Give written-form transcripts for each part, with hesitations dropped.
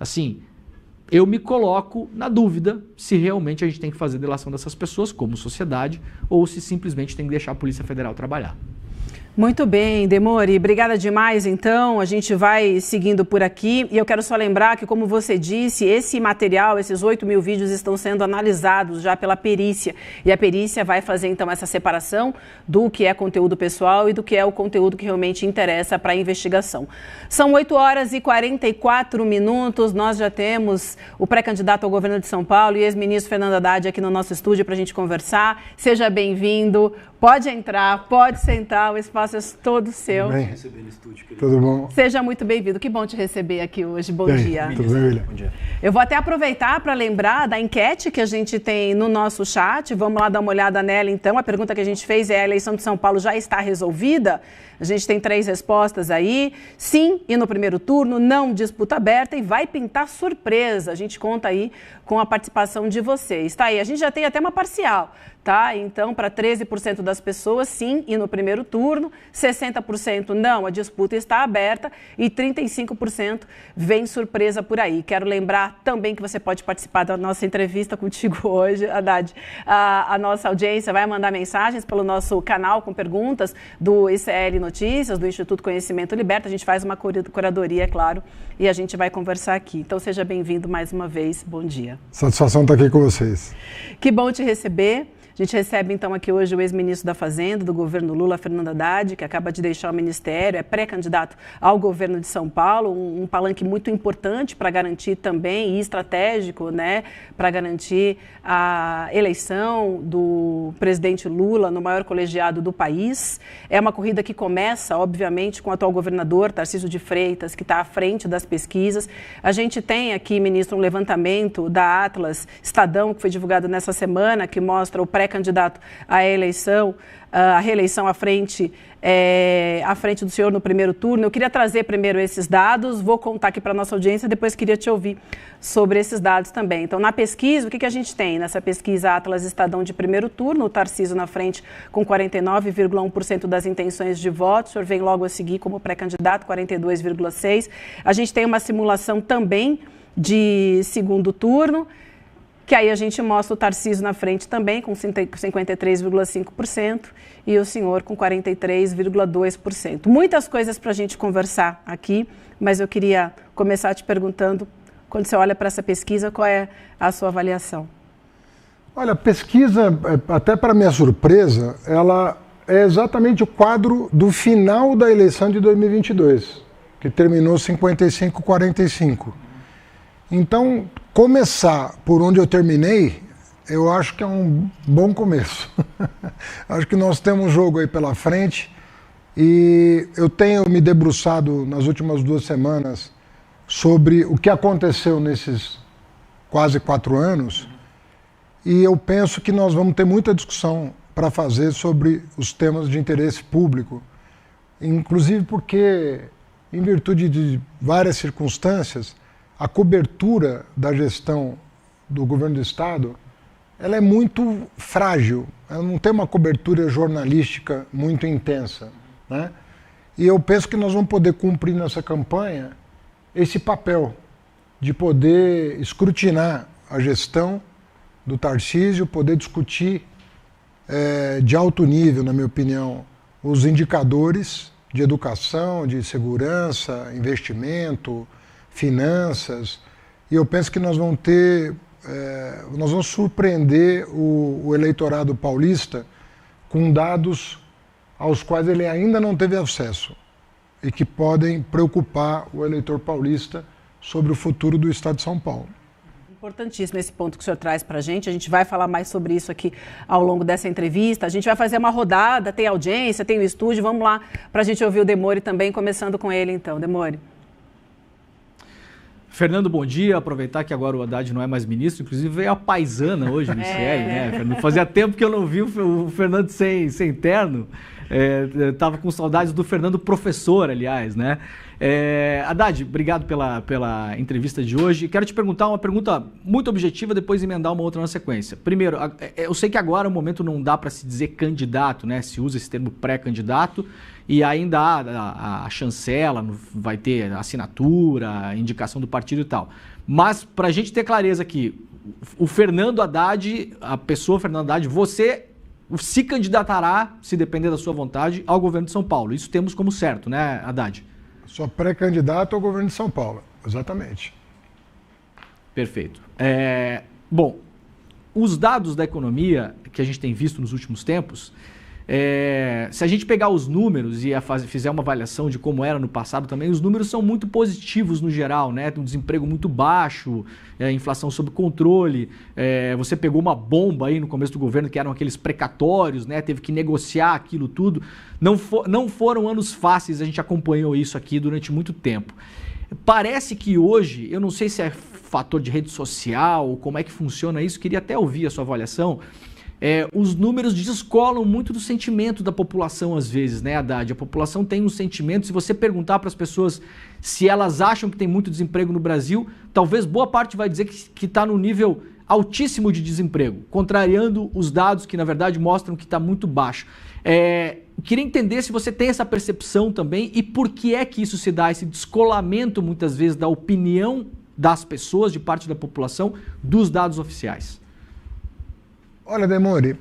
assim, eu me coloco na dúvida se realmente a gente tem que fazer delação dessas pessoas como sociedade ou se simplesmente tem que deixar a Polícia Federal trabalhar. Muito bem, Demori, obrigada demais. Então, a gente vai seguindo por aqui e eu quero só lembrar que, como você disse, esse material, esses 8.000 vídeos estão sendo analisados já pela perícia e a perícia vai fazer então essa separação do que é conteúdo pessoal e do que é o conteúdo que realmente interessa para a investigação. São 8h44, nós já temos o pré-candidato ao governo de São Paulo e ex-ministro Fernando Haddad aqui no nosso estúdio para a gente conversar. Seja bem-vindo, pode entrar, pode sentar, o espaço é todo seu. Tudo bem? Tudo bom? Seja muito bem-vindo. Que bom te receber aqui hoje. Bom dia. Tudo bem, William? Bom dia. Eu vou até aproveitar para lembrar da enquete que a gente tem no nosso chat. Vamos lá dar uma olhada nela, então. A pergunta que a gente fez é: a eleição de São Paulo já está resolvida? A gente tem 3 respostas aí. Sim, e no primeiro turno, não, disputa aberta e vai pintar surpresa. A gente conta aí com a participação de vocês. Tá aí, a gente já tem até uma parcial, tá? Então, para 13% das pessoas, sim, e no primeiro turno, 60% não, a disputa está aberta e 35% vem surpresa por aí. Quero lembrar também que você pode participar da nossa entrevista contigo hoje, Haddad. A nossa audiência vai mandar mensagens pelo nosso canal com perguntas do ICL Notícias, do Instituto Conhecimento Liberta. A gente faz uma curadoria, é claro, e a gente vai conversar aqui. Então, seja bem-vindo mais uma vez. Bom dia. Satisfação estar aqui com vocês. Que bom te receber. A gente recebe, então, aqui hoje o ex-ministro da Fazenda, do governo Lula, Fernando Haddad, que acaba de deixar o ministério, é pré-candidato ao governo de São Paulo, um palanque muito importante para garantir também, e estratégico, né, para garantir a eleição do presidente Lula no maior colegiado do país. É uma corrida que começa, obviamente, com o atual governador, Tarcísio de Freitas, que está à frente das pesquisas. A gente tem aqui, ministro, um levantamento da Atlas Estadão, que foi divulgado nessa semana, que mostra o pré-candidato à eleição, a reeleição à frente do senhor no primeiro turno. Eu queria trazer primeiro esses dados, vou contar aqui para a nossa audiência, depois queria te ouvir sobre esses dados também. Então, na pesquisa, o que a gente tem? Nessa pesquisa Atlas Estadão de primeiro turno, o Tarcísio na frente com 49,1% das intenções de voto, o senhor vem logo a seguir como pré-candidato, 42,6%. A gente tem uma simulação também de segundo turno, que aí a gente mostra o Tarcísio na frente também, com 53,5%, e o senhor com 43,2%. Muitas coisas para a gente conversar aqui, mas eu queria começar te perguntando, quando você olha para essa pesquisa, qual é a sua avaliação? Olha, a pesquisa, até para minha surpresa, ela é exatamente o quadro do final da eleição de 2022, que terminou 55-45. Então, começar por onde eu terminei, eu acho que é um bom começo. Acho que nós temos um jogo aí pela frente e eu tenho me debruçado nas últimas 2 semanas sobre o que aconteceu nesses quase 4 anos e eu penso que nós vamos ter muita discussão para fazer sobre os temas de interesse público, inclusive porque, em virtude de várias circunstâncias, a cobertura da gestão do governo do Estado, ela é muito frágil, ela não tem uma cobertura jornalística muito intensa, né? E eu penso que nós vamos poder cumprir nessa campanha esse papel de poder escrutinar a gestão do Tarcísio, poder discutir de alto nível, na minha opinião, os indicadores de educação, de segurança, investimento, finanças, e eu penso que nós vamos nós vamos surpreender o eleitorado paulista com dados aos quais ele ainda não teve acesso e que podem preocupar o eleitor paulista sobre o futuro do Estado de São Paulo. Importantíssimo esse ponto que o senhor traz para a gente vai falar mais sobre isso aqui ao longo dessa entrevista, a gente vai fazer uma rodada, tem audiência, tem o estúdio, vamos lá para a gente ouvir o Demori também, começando com ele então, Demori. Fernando, bom dia. Aproveitar que agora o Haddad não é mais ministro, inclusive veio a paisana hoje no ICL, né? Fazia tempo que eu não vi o Fernando sem terno. Estava com saudades do Fernando professor, aliás, né? Haddad, obrigado pela entrevista de hoje. Quero te perguntar uma pergunta muito objetiva, depois emendar uma outra na sequência. Primeiro, eu sei que agora o momento não dá para se dizer candidato, né? Se usa esse termo pré-candidato e ainda a chancela, vai ter assinatura, indicação do partido e tal. Mas para a gente ter clareza aqui, o Fernando Haddad, a pessoa Fernando Haddad, você se candidatará, se depender da sua vontade, ao governo de São Paulo. Isso temos como certo, né, Haddad? Sou pré-candidato ao governo de São Paulo, exatamente. Perfeito. Bom, os dados da economia que a gente tem visto nos últimos tempos, se a gente pegar os números e fizer uma avaliação de como era no passado também, os números são muito positivos no geral, né? Um desemprego muito baixo, inflação sob controle, você pegou uma bomba aí no começo do governo que eram aqueles precatórios, né? Teve que negociar aquilo tudo. Não foram anos fáceis, a gente acompanhou isso aqui durante muito tempo. Parece que hoje, eu não sei se é fator de rede social, como é que funciona isso, queria até ouvir a sua avaliação. Os números descolam muito do sentimento da população às vezes, né, Haddad? A população tem um sentimento, se você perguntar para as pessoas se elas acham que tem muito desemprego no Brasil, talvez boa parte vai dizer que está no nível altíssimo de desemprego, contrariando os dados que na verdade mostram que está muito baixo. Queria entender se você tem essa percepção também e por que é que isso se dá, esse descolamento muitas vezes da opinião das pessoas, de parte da população, dos dados oficiais. Olha, Demori,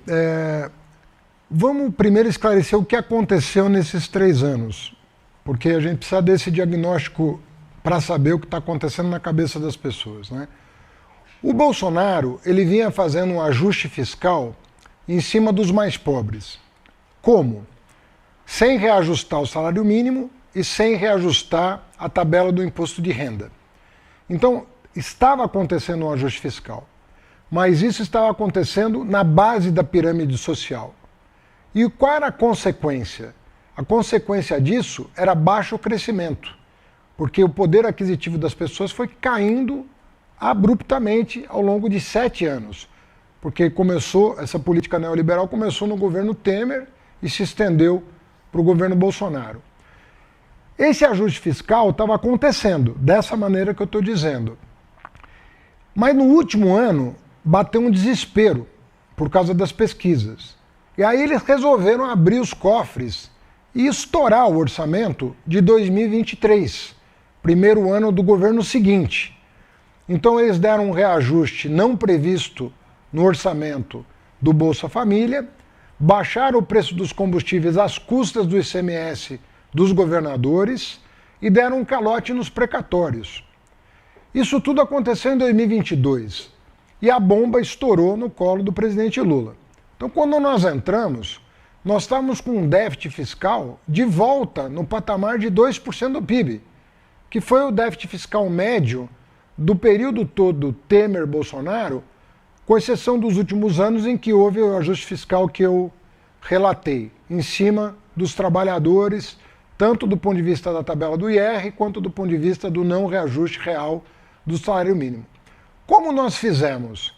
vamos primeiro esclarecer o que aconteceu nesses 3 anos, porque a gente precisa desse diagnóstico para saber o que está acontecendo na cabeça das pessoas, né? O Bolsonaro, ele vinha fazendo um ajuste fiscal em cima dos mais pobres. Como? Sem reajustar o salário mínimo e sem reajustar a tabela do imposto de renda. Então, estava acontecendo um ajuste fiscal. Mas isso estava acontecendo na base da pirâmide social. E qual era a consequência? A consequência disso era baixo crescimento, porque o poder aquisitivo das pessoas foi caindo abruptamente ao longo de 7 anos, porque essa política neoliberal começou no governo Temer e se estendeu para o governo Bolsonaro. Esse ajuste fiscal estava acontecendo dessa maneira que eu estou dizendo. Mas no último ano, bateu um desespero por causa das pesquisas. E aí eles resolveram abrir os cofres e estourar o orçamento de 2023, primeiro ano do governo seguinte. Então eles deram um reajuste não previsto no orçamento do Bolsa Família, baixaram o preço dos combustíveis às custas do ICMS dos governadores e deram um calote nos precatórios. Isso tudo aconteceu em 2022. E a bomba estourou no colo do presidente Lula. Então, quando nós entramos, nós estávamos com um déficit fiscal de volta no patamar de 2% do PIB, que foi o déficit fiscal médio do período todo Temer-Bolsonaro, com exceção dos últimos anos em que houve o ajuste fiscal que eu relatei, em cima dos trabalhadores, tanto do ponto de vista da tabela do IR, quanto do ponto de vista do não reajuste real do salário mínimo. Como nós fizemos?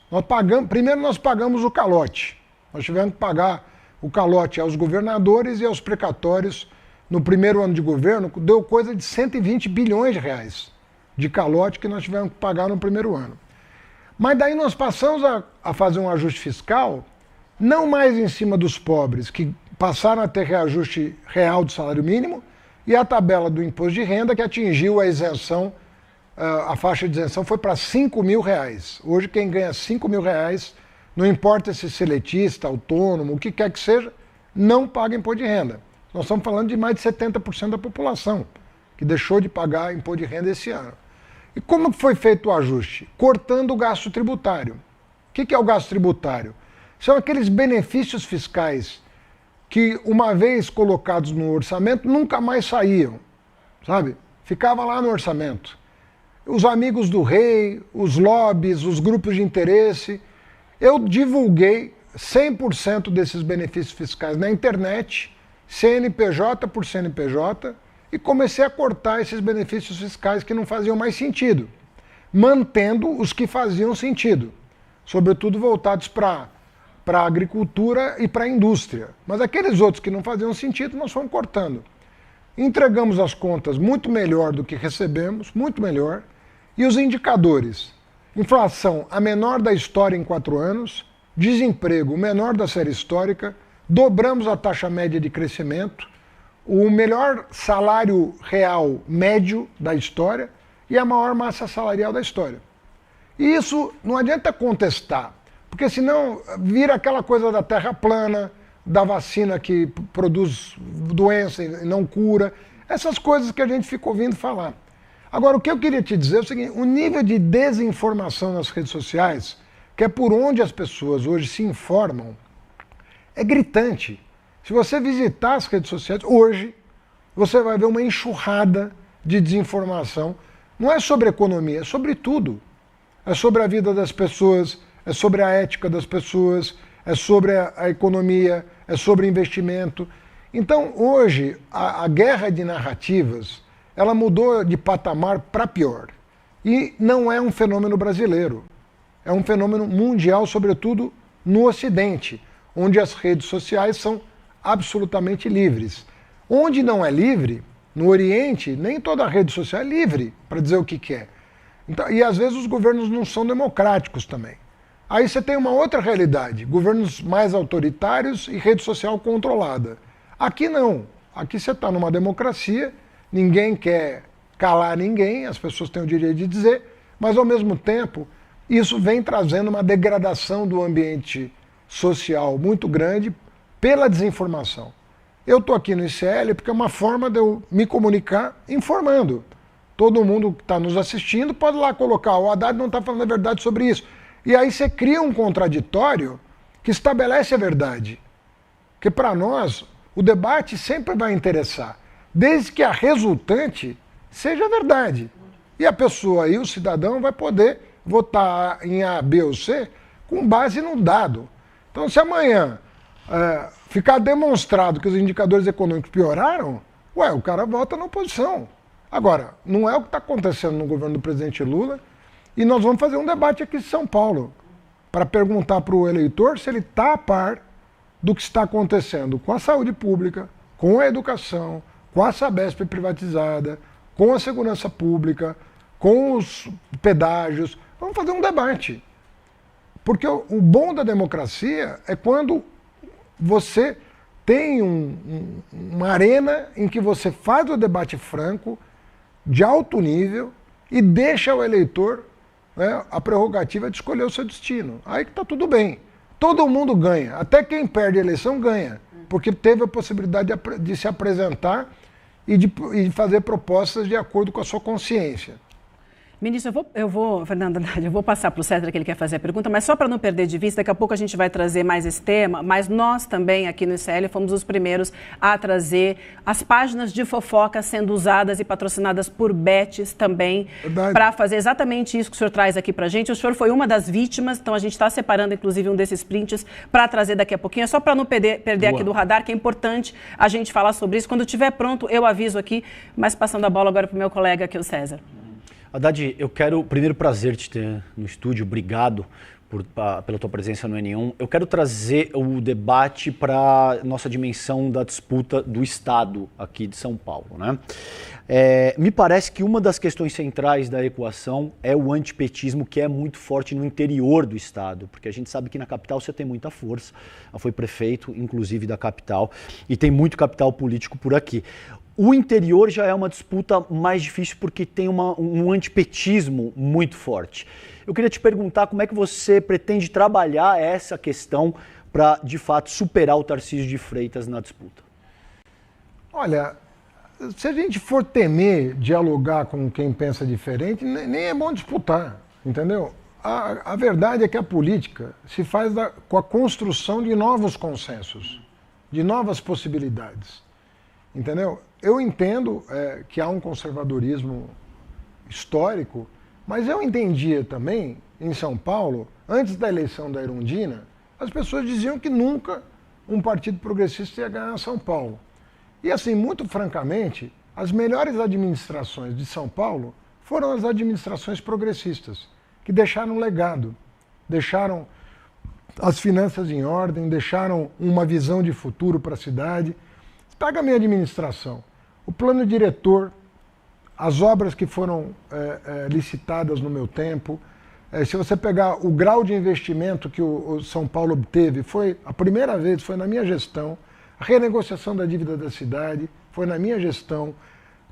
Primeiro nós pagamos o calote. Nós tivemos que pagar o calote aos governadores e aos precatórios no primeiro ano de governo, deu coisa de 120 bilhões de reais de calote que nós tivemos que pagar no primeiro ano. Mas daí nós passamos a fazer um ajuste fiscal, não mais em cima dos pobres, que passaram a ter reajuste real do salário mínimo, e a tabela do imposto de renda que atingiu a isenção. A faixa de isenção foi para R$5.000. Hoje quem ganha R$5.000, não importa se seletista, autônomo, o que quer que seja, não paga imposto de renda. Nós estamos falando de mais de 70% da população que deixou de pagar imposto de renda esse ano. E como foi feito o ajuste? Cortando o gasto tributário. O que é o gasto tributário? São aqueles benefícios fiscais que, uma vez colocados no orçamento, nunca mais saíam, sabe? Ficava lá no orçamento. Os amigos do rei, os lobbies, os grupos de interesse. Eu divulguei 100% desses benefícios fiscais na internet, CNPJ por CNPJ, e comecei a cortar esses benefícios fiscais que não faziam mais sentido, mantendo os que faziam sentido, sobretudo voltados para a agricultura e para a indústria. Mas aqueles outros que não faziam sentido, nós fomos cortando. entregamos as contas muito melhor do que recebemos, muito melhor, e os indicadores, inflação a menor da história em 4 anos, desemprego o menor da série histórica, dobramos a taxa média de crescimento, o melhor salário real médio da história e a maior massa salarial da história. E isso não adianta contestar, porque senão vira aquela coisa da terra plana, da vacina que produz doença e não cura, essas coisas que a gente fica ouvindo falar. Agora, o que eu queria te dizer é o seguinte, o nível de desinformação nas redes sociais, que é por onde as pessoas hoje se informam, é gritante. Se você visitar as redes sociais hoje, você vai ver uma enxurrada de desinformação. Não é sobre economia, é sobre tudo. É sobre a vida das pessoas, é sobre a ética das pessoas, é sobre a economia, é sobre investimento. Então, hoje, a guerra de narrativas, ela mudou de patamar para pior. E não é um fenômeno brasileiro. É um fenômeno mundial, sobretudo no Ocidente, onde as redes sociais são absolutamente livres. Onde não é livre, no Oriente, nem toda rede social é livre para dizer o que quer. Então, e às vezes os governos não são democráticos também. Aí você tem uma outra realidade, governos mais autoritários e rede social controlada. Aqui não. Aqui você está numa democracia, ninguém quer calar ninguém, as pessoas têm o direito de dizer, mas ao mesmo tempo isso vem trazendo uma degradação do ambiente social muito grande pela desinformação. Eu estou aqui no ICL porque é uma forma de eu me comunicar informando. Todo mundo que está nos assistindo pode lá colocar, o Haddad não está falando a verdade sobre isso. E aí você cria um contraditório que estabelece a verdade. Porque para nós, o debate sempre vai interessar, desde que a resultante seja verdade. E a pessoa aí, o cidadão, vai poder votar em A, B ou C com base num dado. Então, se amanhã ficar demonstrado que os indicadores econômicos pioraram, o cara vota na oposição. Agora, não é o que está acontecendo no governo do presidente Lula, e nós vamos fazer um debate aqui em São Paulo para perguntar para o eleitor se ele está a par do que está acontecendo com a saúde pública, com a educação, com a Sabesp privatizada, com a segurança pública, com os pedágios. Vamos fazer um debate. Porque o bom da democracia é quando você tem uma arena em que você faz o debate franco, de alto nível, e deixa o eleitor, né, a prerrogativa de escolher o seu destino. Aí que está tudo bem. Todo mundo ganha. Até quem perde a eleição ganha. Porque teve a possibilidade de se apresentar e de fazer propostas de acordo com a sua consciência. Ministro, Fernanda, eu vou passar para o César que ele quer fazer a pergunta, mas só para não perder de vista, daqui a pouco a gente vai trazer mais esse tema, mas nós também aqui no ICL fomos os primeiros a trazer as páginas de fofoca sendo usadas e patrocinadas por bets também, para fazer exatamente isso que o senhor traz aqui para a gente. O senhor foi uma das vítimas, então a gente está separando inclusive um desses prints para trazer daqui a pouquinho, é só para não perder aqui do radar, que é importante a gente falar sobre isso. Quando estiver pronto, eu aviso aqui, mas passando a bola agora para o meu colega aqui, o César. Haddad, eu quero, primeiro, prazer te ter no estúdio, obrigado pela tua presença no N1. Eu quero trazer o debate para nossa dimensão da disputa do Estado aqui de São Paulo, né? Me parece que uma das questões centrais da equação é o antipetismo, que é muito forte no interior do Estado, porque a gente sabe que na capital você tem muita força, foi prefeito, inclusive, da capital, e tem muito capital político por aqui. O interior já é uma disputa mais difícil porque tem um antipetismo muito forte. Eu queria te perguntar como é que você pretende trabalhar essa questão para, de fato, superar o Tarcísio de Freitas na disputa. Olha, se a gente for temer dialogar com quem pensa diferente, nem é bom disputar, entendeu? A verdade é que a política se faz com a construção de novos consensos, de novas possibilidades, entendeu? Eu entendo que há um conservadorismo histórico, mas eu entendia também, em São Paulo, antes da eleição da Erundina, as pessoas diziam que nunca um partido progressista ia ganhar São Paulo. E assim, muito francamente, as melhores administrações de São Paulo foram as administrações progressistas, que deixaram um legado, deixaram as finanças em ordem, deixaram uma visão de futuro para a cidade. Pega a minha administração. o plano diretor, as obras que foram licitadas no meu tempo. Se você pegar o grau de investimento que o São Paulo obteve, a primeira vez foi na minha gestão, a renegociação da dívida da cidade foi na minha gestão.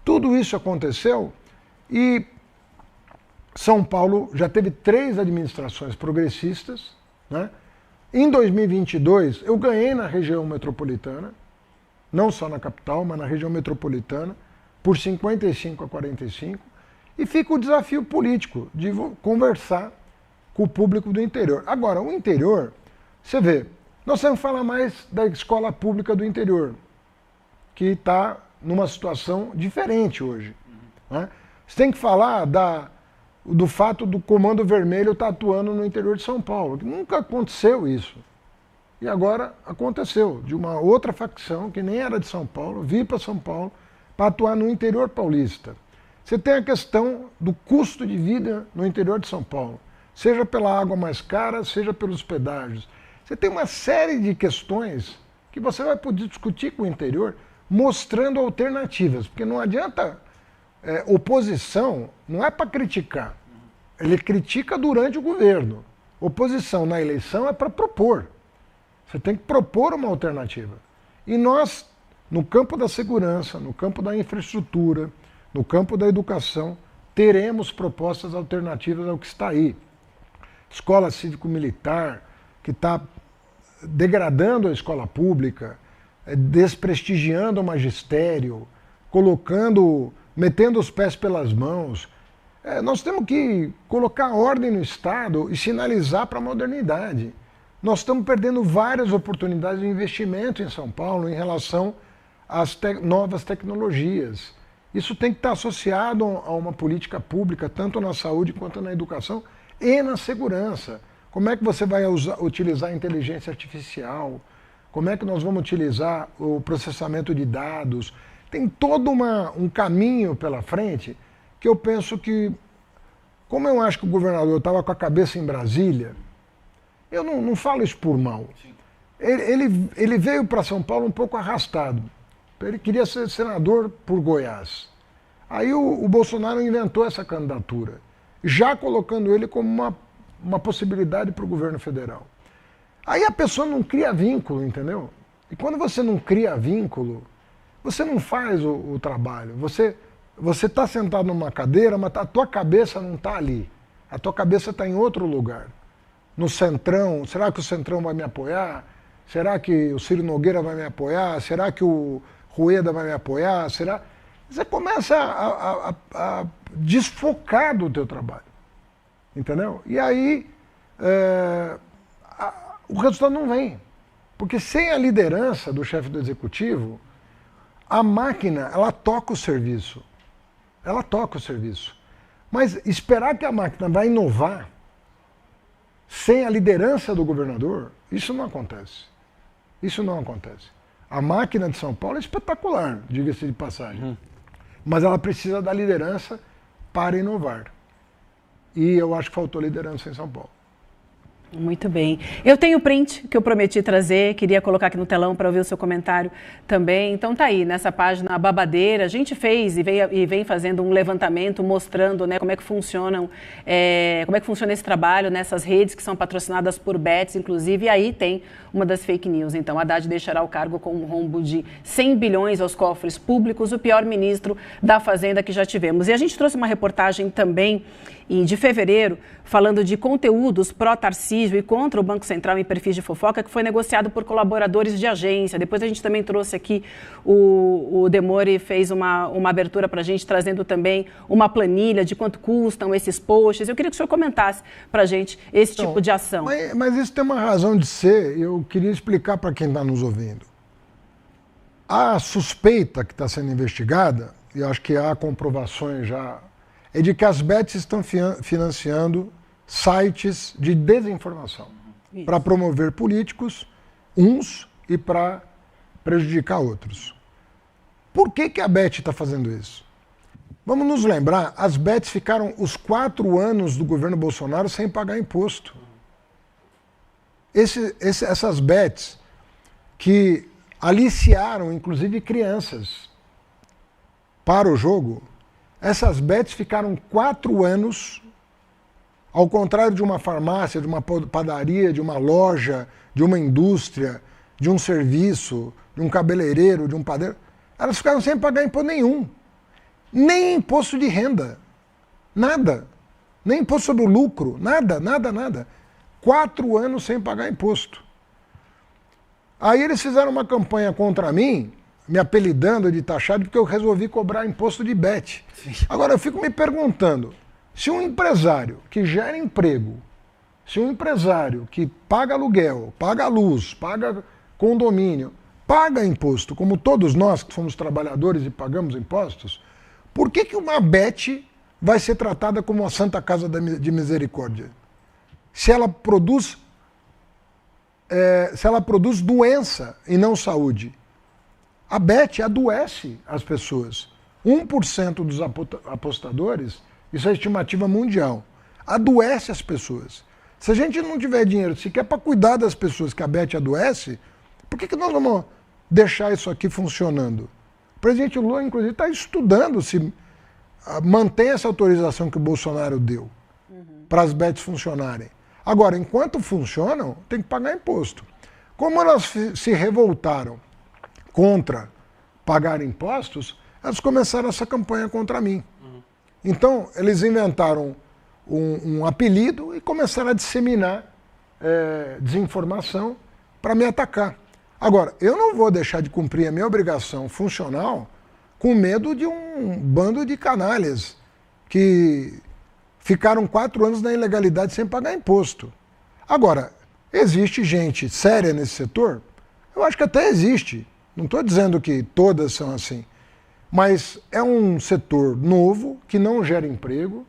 Tudo isso aconteceu e São Paulo já teve 3 administrações progressistas, né? Em 2022, eu ganhei na região metropolitana, não só na capital, mas na região metropolitana, por 55 a 45, e fica o desafio político de conversar com o público do interior. Agora, o interior, você vê, nós vamos falar mais da escola pública do interior, que está numa situação diferente hoje, né? Você tem que falar do fato do Comando Vermelho estar atuando no interior de São Paulo, que nunca aconteceu isso. E agora aconteceu, de uma outra facção, que nem era de São Paulo, vir para São Paulo para atuar no interior paulista. Você tem a questão do custo de vida no interior de São Paulo, seja pela água mais cara, seja pelos pedágios. Você tem uma série de questões que você vai poder discutir com o interior, mostrando alternativas, porque não adianta oposição, não é para criticar, ele critica durante o governo. Oposição na eleição é para propor. Você tem que propor uma alternativa. E nós, no campo da segurança, no campo da infraestrutura, no campo da educação, teremos propostas alternativas ao que está aí. Escola cívico-militar, que está degradando a escola pública, desprestigiando o magistério, metendo os pés pelas mãos. Nós temos que colocar ordem no Estado e sinalizar para a modernidade. Nós estamos perdendo várias oportunidades de investimento em São Paulo em relação às novas tecnologias. Isso tem que estar associado a uma política pública, tanto na saúde quanto na educação e na segurança. Como é que você vai utilizar a inteligência artificial? Como é que nós vamos utilizar o processamento de dados? Tem todo um caminho pela frente que eu penso que, como eu acho que o governador estava com a cabeça em Brasília, eu não falo isso por mal. Ele veio para São Paulo um pouco arrastado. Ele queria ser senador por Goiás. Aí o Bolsonaro inventou essa candidatura, já colocando ele como uma possibilidade para o governo federal. Aí a pessoa não cria vínculo, entendeu? E quando você não cria vínculo, você não faz o trabalho. Você está sentado numa cadeira, mas a tua cabeça não está ali. A tua cabeça está em outro lugar. No Centrão, será que o Centrão vai me apoiar? Será que o Ciro Nogueira vai me apoiar? Será que o Rueda vai me apoiar? Será? Você começa a desfocar do teu trabalho. Entendeu? E aí o resultado não vem. Porque sem a liderança do chefe do executivo, a máquina, ela toca o serviço. Ela toca o serviço. Mas esperar que a máquina vai inovar sem a liderança do governador, isso não acontece. Isso não acontece. A máquina de São Paulo é espetacular, diga-se de passagem. Mas ela precisa da liderança para inovar. E eu acho que faltou liderança em São Paulo. Muito bem. Eu tenho o print que eu prometi trazer, queria colocar aqui no telão para ouvir o seu comentário também. Então tá aí, nessa página Babadeira, a gente fez e vem fazendo um levantamento mostrando, né, como é que funciona esse trabalho nessas redes que são patrocinadas por bets, inclusive, e aí tem uma das fake news. Então, Haddad deixará o cargo com um rombo de 100 bilhões aos cofres públicos, o pior ministro da Fazenda que já tivemos. E a gente trouxe uma reportagem também de fevereiro, falando de conteúdos pró-Tarcísio e contra o Banco Central em perfis de fofoca, que foi negociado por colaboradores de agência. Depois a gente também trouxe aqui, o Demore fez uma abertura para a gente, trazendo também uma planilha de quanto custam esses posts. Eu queria que o senhor comentasse para a gente esse tipo de ação. Mas isso tem uma razão de ser, eu queria explicar para quem está nos ouvindo. A suspeita que está sendo investigada, e acho que há comprovações já, é de que as bets estão financiando sites de desinformação para promover políticos, uns, e para prejudicar outros. Por que a bet está fazendo isso? Vamos nos lembrar, as bets ficaram os 4 anos do governo Bolsonaro sem pagar imposto. Essas bets que aliciaram, inclusive, crianças. para o jogo, essas bets ficaram 4 anos, ao contrário de uma farmácia, de uma padaria, de uma loja, de uma indústria, de um serviço, de um cabeleireiro, de um padeiro, elas ficaram sem pagar imposto nenhum. Nem imposto de renda. Nada. Nem imposto sobre o lucro. Nada, nada, nada. 4 anos sem pagar imposto. Aí eles fizeram uma campanha contra mim, me apelidando de taxado, porque eu resolvi cobrar imposto de bet. Agora eu fico me perguntando, se um empresário que gera emprego, se um empresário que paga aluguel, paga luz, paga condomínio, paga imposto, como todos nós que somos trabalhadores e pagamos impostos, por que uma bet vai ser tratada como uma Santa Casa de Misericórdia? Se ela produz doença e não saúde. A bet adoece as pessoas. 1% dos apostadores, isso é a estimativa mundial, adoece as pessoas. Se a gente não tiver dinheiro sequer para cuidar das pessoas que a bet adoece, por que nós vamos deixar isso aqui funcionando? O presidente Lula, inclusive, está estudando se mantém essa autorização que o Bolsonaro deu para as bets funcionarem. Agora, enquanto funcionam, tem que pagar imposto. Como elas se revoltaram contra pagar impostos, elas começaram essa campanha contra mim. Então, eles inventaram um apelido e começaram a disseminar desinformação para me atacar. Agora, eu não vou deixar de cumprir a minha obrigação funcional com medo de um bando de canalhas que ficaram 4 anos na ilegalidade sem pagar imposto. Agora, existe gente séria nesse setor? Eu acho que até existe. Não estou dizendo que todas são assim. Mas é um setor novo, que não gera emprego,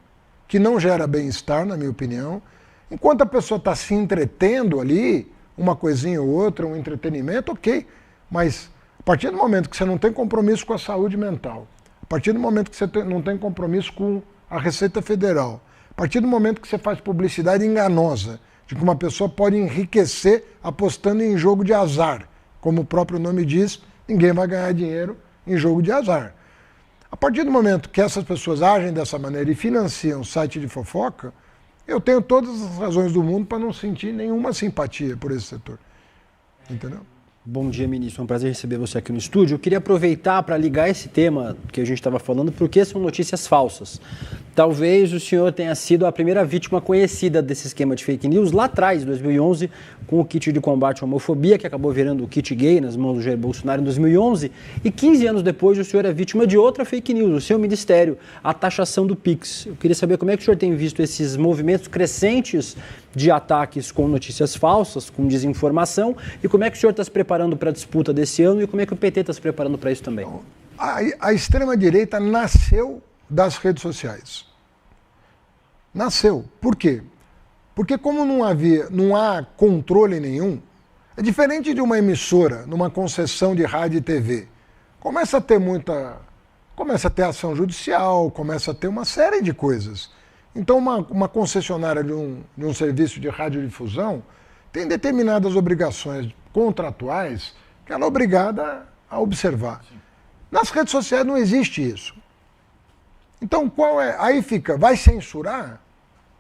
que não gera bem-estar, na minha opinião. Enquanto a pessoa está se entretendo ali, uma coisinha ou outra, um entretenimento, ok. Mas a partir do momento que você não tem compromisso com a saúde mental, a partir do momento que você não tem compromisso com a Receita Federal, a partir do momento que você faz publicidade enganosa, de que uma pessoa pode enriquecer apostando em jogo de azar, como o próprio nome diz, ninguém vai ganhar dinheiro em jogo de azar. A partir do momento que essas pessoas agem dessa maneira e financiam site de fofoca, eu tenho todas as razões do mundo para não sentir nenhuma simpatia por esse setor. Entendeu? Bom dia, ministro. É um prazer receber você aqui no estúdio. Eu queria aproveitar para ligar esse tema que a gente estava falando, porque são notícias falsas. Talvez o senhor tenha sido a primeira vítima conhecida desse esquema de fake news lá atrás, em 2011, com o kit de combate à homofobia, que acabou virando o kit gay nas mãos do Jair Bolsonaro em 2011. E 15 anos depois, o senhor é vítima de outra fake news, o seu ministério, a taxação do Pix. Eu queria saber como é que o senhor tem visto esses movimentos crescentes de ataques com notícias falsas, com desinformação, e como é que o senhor está se preparando para a disputa desse ano e como é que o PT está se preparando para isso também? A extrema-direita nasceu das redes sociais. Nasceu. Por quê? Porque como não há controle nenhum, é diferente de uma emissora, numa concessão de rádio e TV. Começa a ter ação judicial, começa a ter uma série de coisas. Então uma concessionária de um serviço de radiodifusão tem determinadas obrigações contratuais que ela é obrigada a observar. Sim. Nas redes sociais não existe isso. Então aí fica, vai censurar?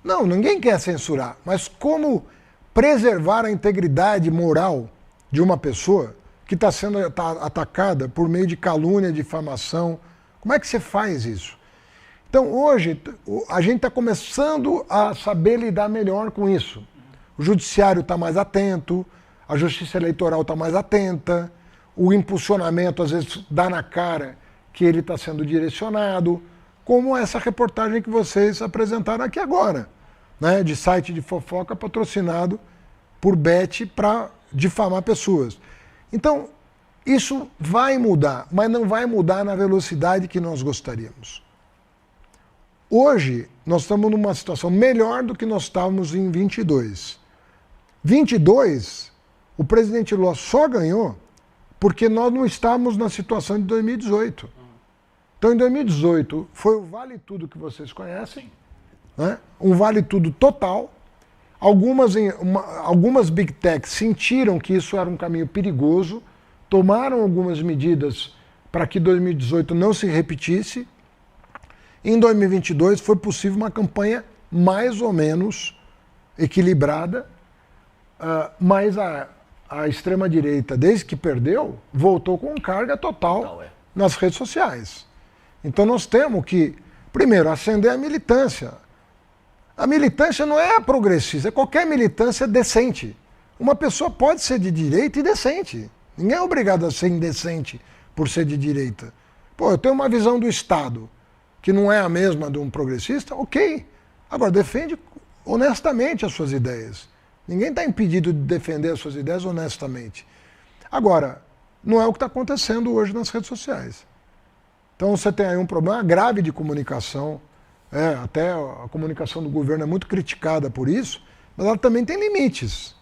Não, ninguém quer censurar, mas como preservar a integridade moral de uma pessoa que está sendo atacada por meio de calúnia, difamação? Como é que você faz isso? Então hoje a gente está começando a saber lidar melhor com isso. O judiciário está mais atento, a justiça eleitoral está mais atenta, o impulsionamento às vezes dá na cara que ele está sendo direcionado, como essa reportagem que vocês apresentaram aqui agora, né, de site de fofoca patrocinado por bet para difamar pessoas. Então, isso vai mudar, mas não vai mudar na velocidade que nós gostaríamos. Hoje, nós estamos numa situação melhor do que nós estávamos em 22. 22, o presidente Lula só ganhou porque nós não estávamos na situação de 2018. Então, em 2018, foi o Vale Tudo que vocês conhecem, né? Um Vale Tudo total. Algumas Big Techs sentiram que isso era um caminho perigoso, tomaram algumas medidas para que 2018 não se repetisse. Em 2022 foi possível uma campanha mais ou menos equilibrada, mas a extrema-direita, desde que perdeu, voltou com carga total nas redes sociais. Então nós temos que, primeiro, acender a militância. A militância não é progressista, é qualquer militância decente. Uma pessoa pode ser de direita e decente. Ninguém é obrigado a ser indecente por ser de direita. Pô, eu tenho uma visão do Estado que não é a mesma de um progressista, ok. Agora, defende honestamente as suas ideias. Ninguém está impedido de defender as suas ideias honestamente. Agora, não é o que está acontecendo hoje nas redes sociais. Então você tem aí um problema grave de comunicação. Até a comunicação do governo é muito criticada por isso, mas ela também tem limites.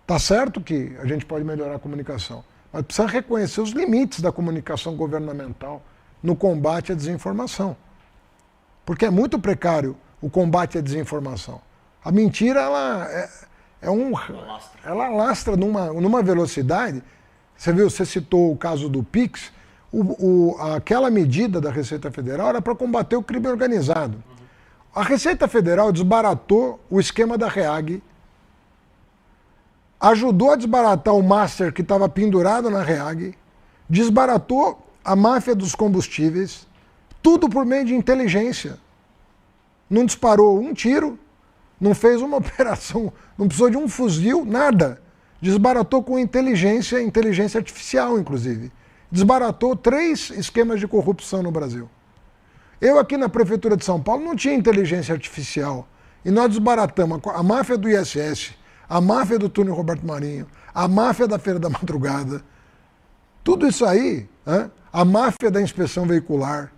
Tá certo que a gente pode melhorar a comunicação, mas precisa reconhecer os limites da comunicação governamental no combate à desinformação. Porque é muito precário o combate à desinformação. A mentira, ela alastra numa velocidade. Você citou o caso do Pix. Aquela medida da Receita Federal era para combater o crime organizado. A Receita Federal desbaratou o esquema da REAG, ajudou a desbaratar o Master que estava pendurado na REAG, desbaratou a máfia dos combustíveis, tudo por meio de inteligência. Não disparou um tiro, não fez uma operação, não precisou de um fuzil, nada. Desbaratou com inteligência artificial, inclusive. Desbaratou 3 esquemas de corrupção no Brasil. Eu aqui na Prefeitura de São Paulo não tinha inteligência artificial. E nós desbaratamos a máfia do ISS, a máfia do túnel Roberto Marinho, a máfia da Feira da Madrugada. Tudo isso aí, a máfia da inspeção veicular,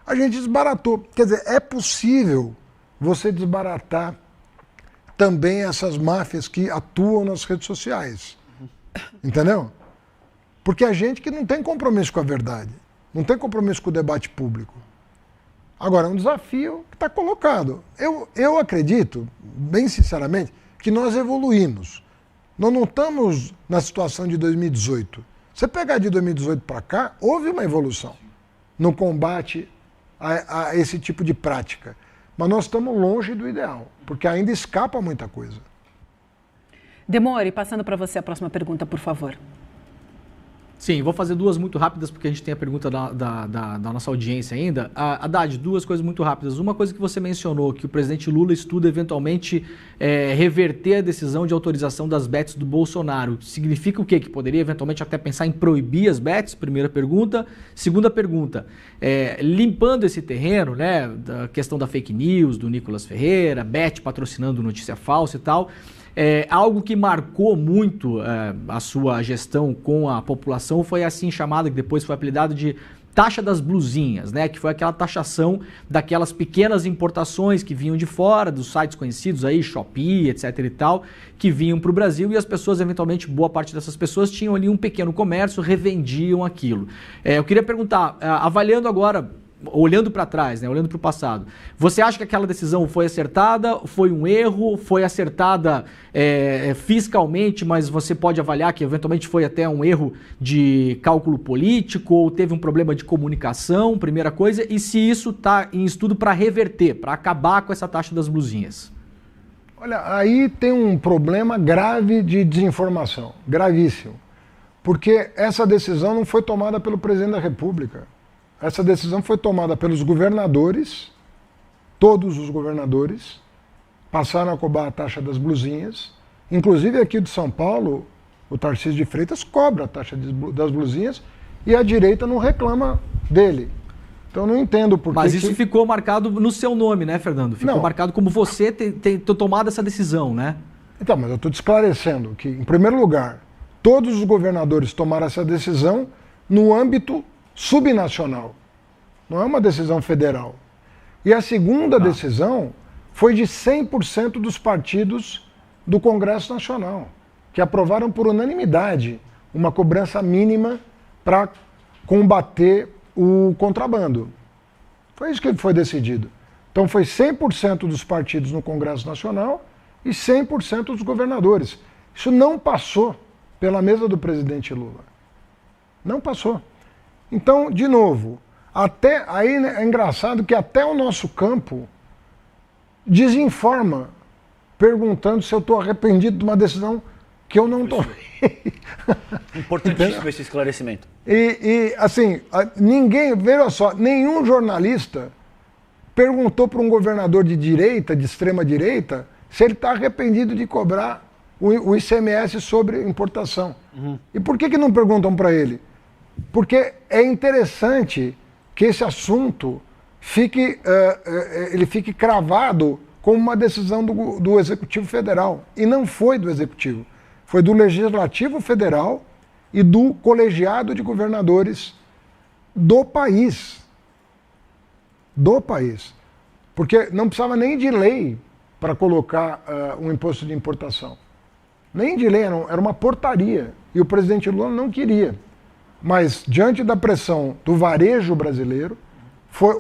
a gente desbaratou. Quer dizer, é possível você desbaratar também essas máfias que atuam nas redes sociais. Entendeu? Porque a gente que não tem compromisso com a verdade, não tem compromisso com o debate público. Agora, é um desafio que está colocado. Eu acredito, bem sinceramente, que nós evoluímos. Nós não estamos na situação de 2018. Você pegar de 2018 para cá, houve uma evolução no combate a esse tipo de prática. Mas nós estamos longe do ideal, porque ainda escapa muita coisa. Demore, passando para você a próxima pergunta, por favor. Sim, vou fazer 2 muito rápidas, porque a gente tem a pergunta da nossa audiência ainda. Haddad, 2 coisas muito rápidas. Uma coisa que você mencionou, que o presidente Lula estuda eventualmente reverter a decisão de autorização das bets do Bolsonaro. Significa o quê? Que poderia eventualmente até pensar em proibir as bets? Primeira pergunta. Segunda pergunta, limpando esse terreno, né, da questão da fake news, do Nicolas Ferreira, bet patrocinando notícia falsa e tal... algo que marcou muito a sua gestão com a população foi assim chamada, que depois foi apelidado de taxa das blusinhas, né? Que foi aquela taxação daquelas pequenas importações que vinham de fora, dos sites conhecidos aí, Shopee, etc e tal, que vinham para o Brasil e as pessoas, eventualmente, boa parte dessas pessoas tinham ali um pequeno comércio, revendiam aquilo. Eu queria perguntar, avaliando agora, olhando para trás, né, olhando para o passado, você acha que aquela decisão foi acertada, foi um erro, foi acertada fiscalmente, mas você pode avaliar que eventualmente foi até um erro de cálculo político ou teve um problema de comunicação, primeira coisa, e se isso está em estudo para reverter, para acabar com essa taxa das blusinhas? Olha, aí tem um problema grave de desinformação, gravíssimo, porque essa decisão não foi tomada pelo presidente da República. Essa decisão foi tomada pelos governadores, todos os governadores passaram a cobrar a taxa das blusinhas, inclusive aqui de São Paulo, o Tarcísio de Freitas cobra a taxa das blusinhas e a direita não reclama dele. Então eu não entendo por que... Mas isso ficou marcado no seu nome, né, Fernando? Ficou marcado como você tem tomado essa decisão, né? Então, mas eu estou te esclarecendo que, em primeiro lugar, todos os governadores tomaram essa decisão no âmbito subnacional, não é uma decisão federal. E a segunda decisão foi de 100% dos partidos do Congresso Nacional, que aprovaram por unanimidade uma cobrança mínima para combater o contrabando. Foi isso que foi decidido. Então foi 100% dos partidos no Congresso Nacional e 100% dos governadores. Isso não passou pela mesa do presidente Lula. Não passou. Então, de novo, aí é engraçado que até o nosso campo desinforma, perguntando se eu estou arrependido de uma decisão que eu não tomei. Importantíssimo esse esclarecimento. E assim, veja só, nenhum jornalista perguntou para um governador de direita, de extrema direita, se ele está arrependido de cobrar o ICMS sobre importação. E por que não perguntam para ele? Porque é interessante que esse assunto fique cravado como uma decisão do Executivo Federal. E não foi do Executivo. Foi do Legislativo Federal e do colegiado de governadores do país. Do país. Porque não precisava nem de lei para colocar um imposto de importação. Nem de lei, era uma portaria. E o presidente Lula não queria. Mas, diante da pressão do varejo brasileiro,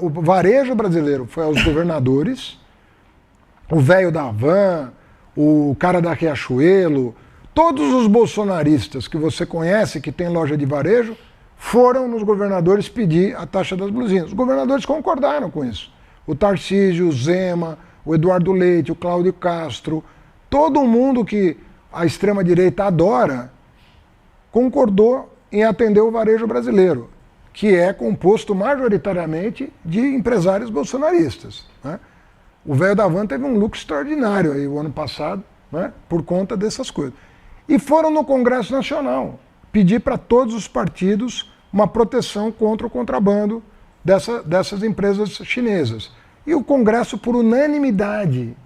o varejo brasileiro foi aos governadores, o velho da Havan, o cara da Riachuelo, todos os bolsonaristas que você conhece, que tem loja de varejo, foram nos governadores pedir a taxa das blusinhas. Os governadores concordaram com isso. O Tarcísio, o Zema, o Eduardo Leite, o Cláudio Castro, todo mundo que a extrema-direita adora, concordou em atender o varejo brasileiro, que é composto majoritariamente de empresários bolsonaristas, né? O velho da Van teve um lucro extraordinário aí o ano passado, né, por conta dessas coisas. E foram no Congresso Nacional pedir para todos os partidos uma proteção contra o contrabando dessas empresas chinesas. E o Congresso, por unanimidade,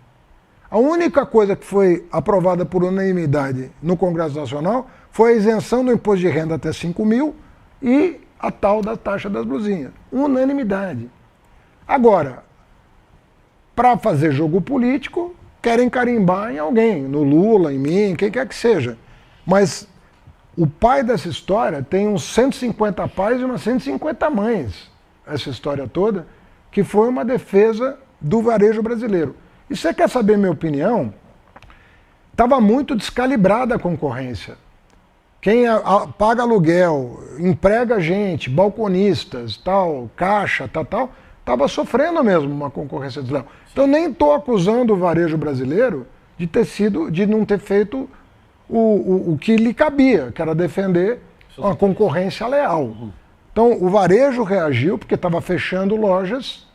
a única coisa que foi aprovada por unanimidade no Congresso Nacional foi a isenção do imposto de renda até 5 mil e a tal da taxa das blusinhas. Unanimidade. Agora, para fazer jogo político, querem carimbar em alguém, no Lula, em mim, quem quer que seja. Mas o pai dessa história tem uns 150 pais e umas 150 mães, essa história toda, que foi uma defesa do varejo brasileiro. E você quer saber minha opinião? Estava muito descalibrada a concorrência. Quem paga aluguel, emprega gente, balconistas, tal, caixa, tal, estava sofrendo mesmo uma concorrência desleal. Então nem estou acusando o varejo brasileiro de não ter feito o que lhe cabia, que era defender uma concorrência leal. Então o varejo reagiu porque estava fechando lojas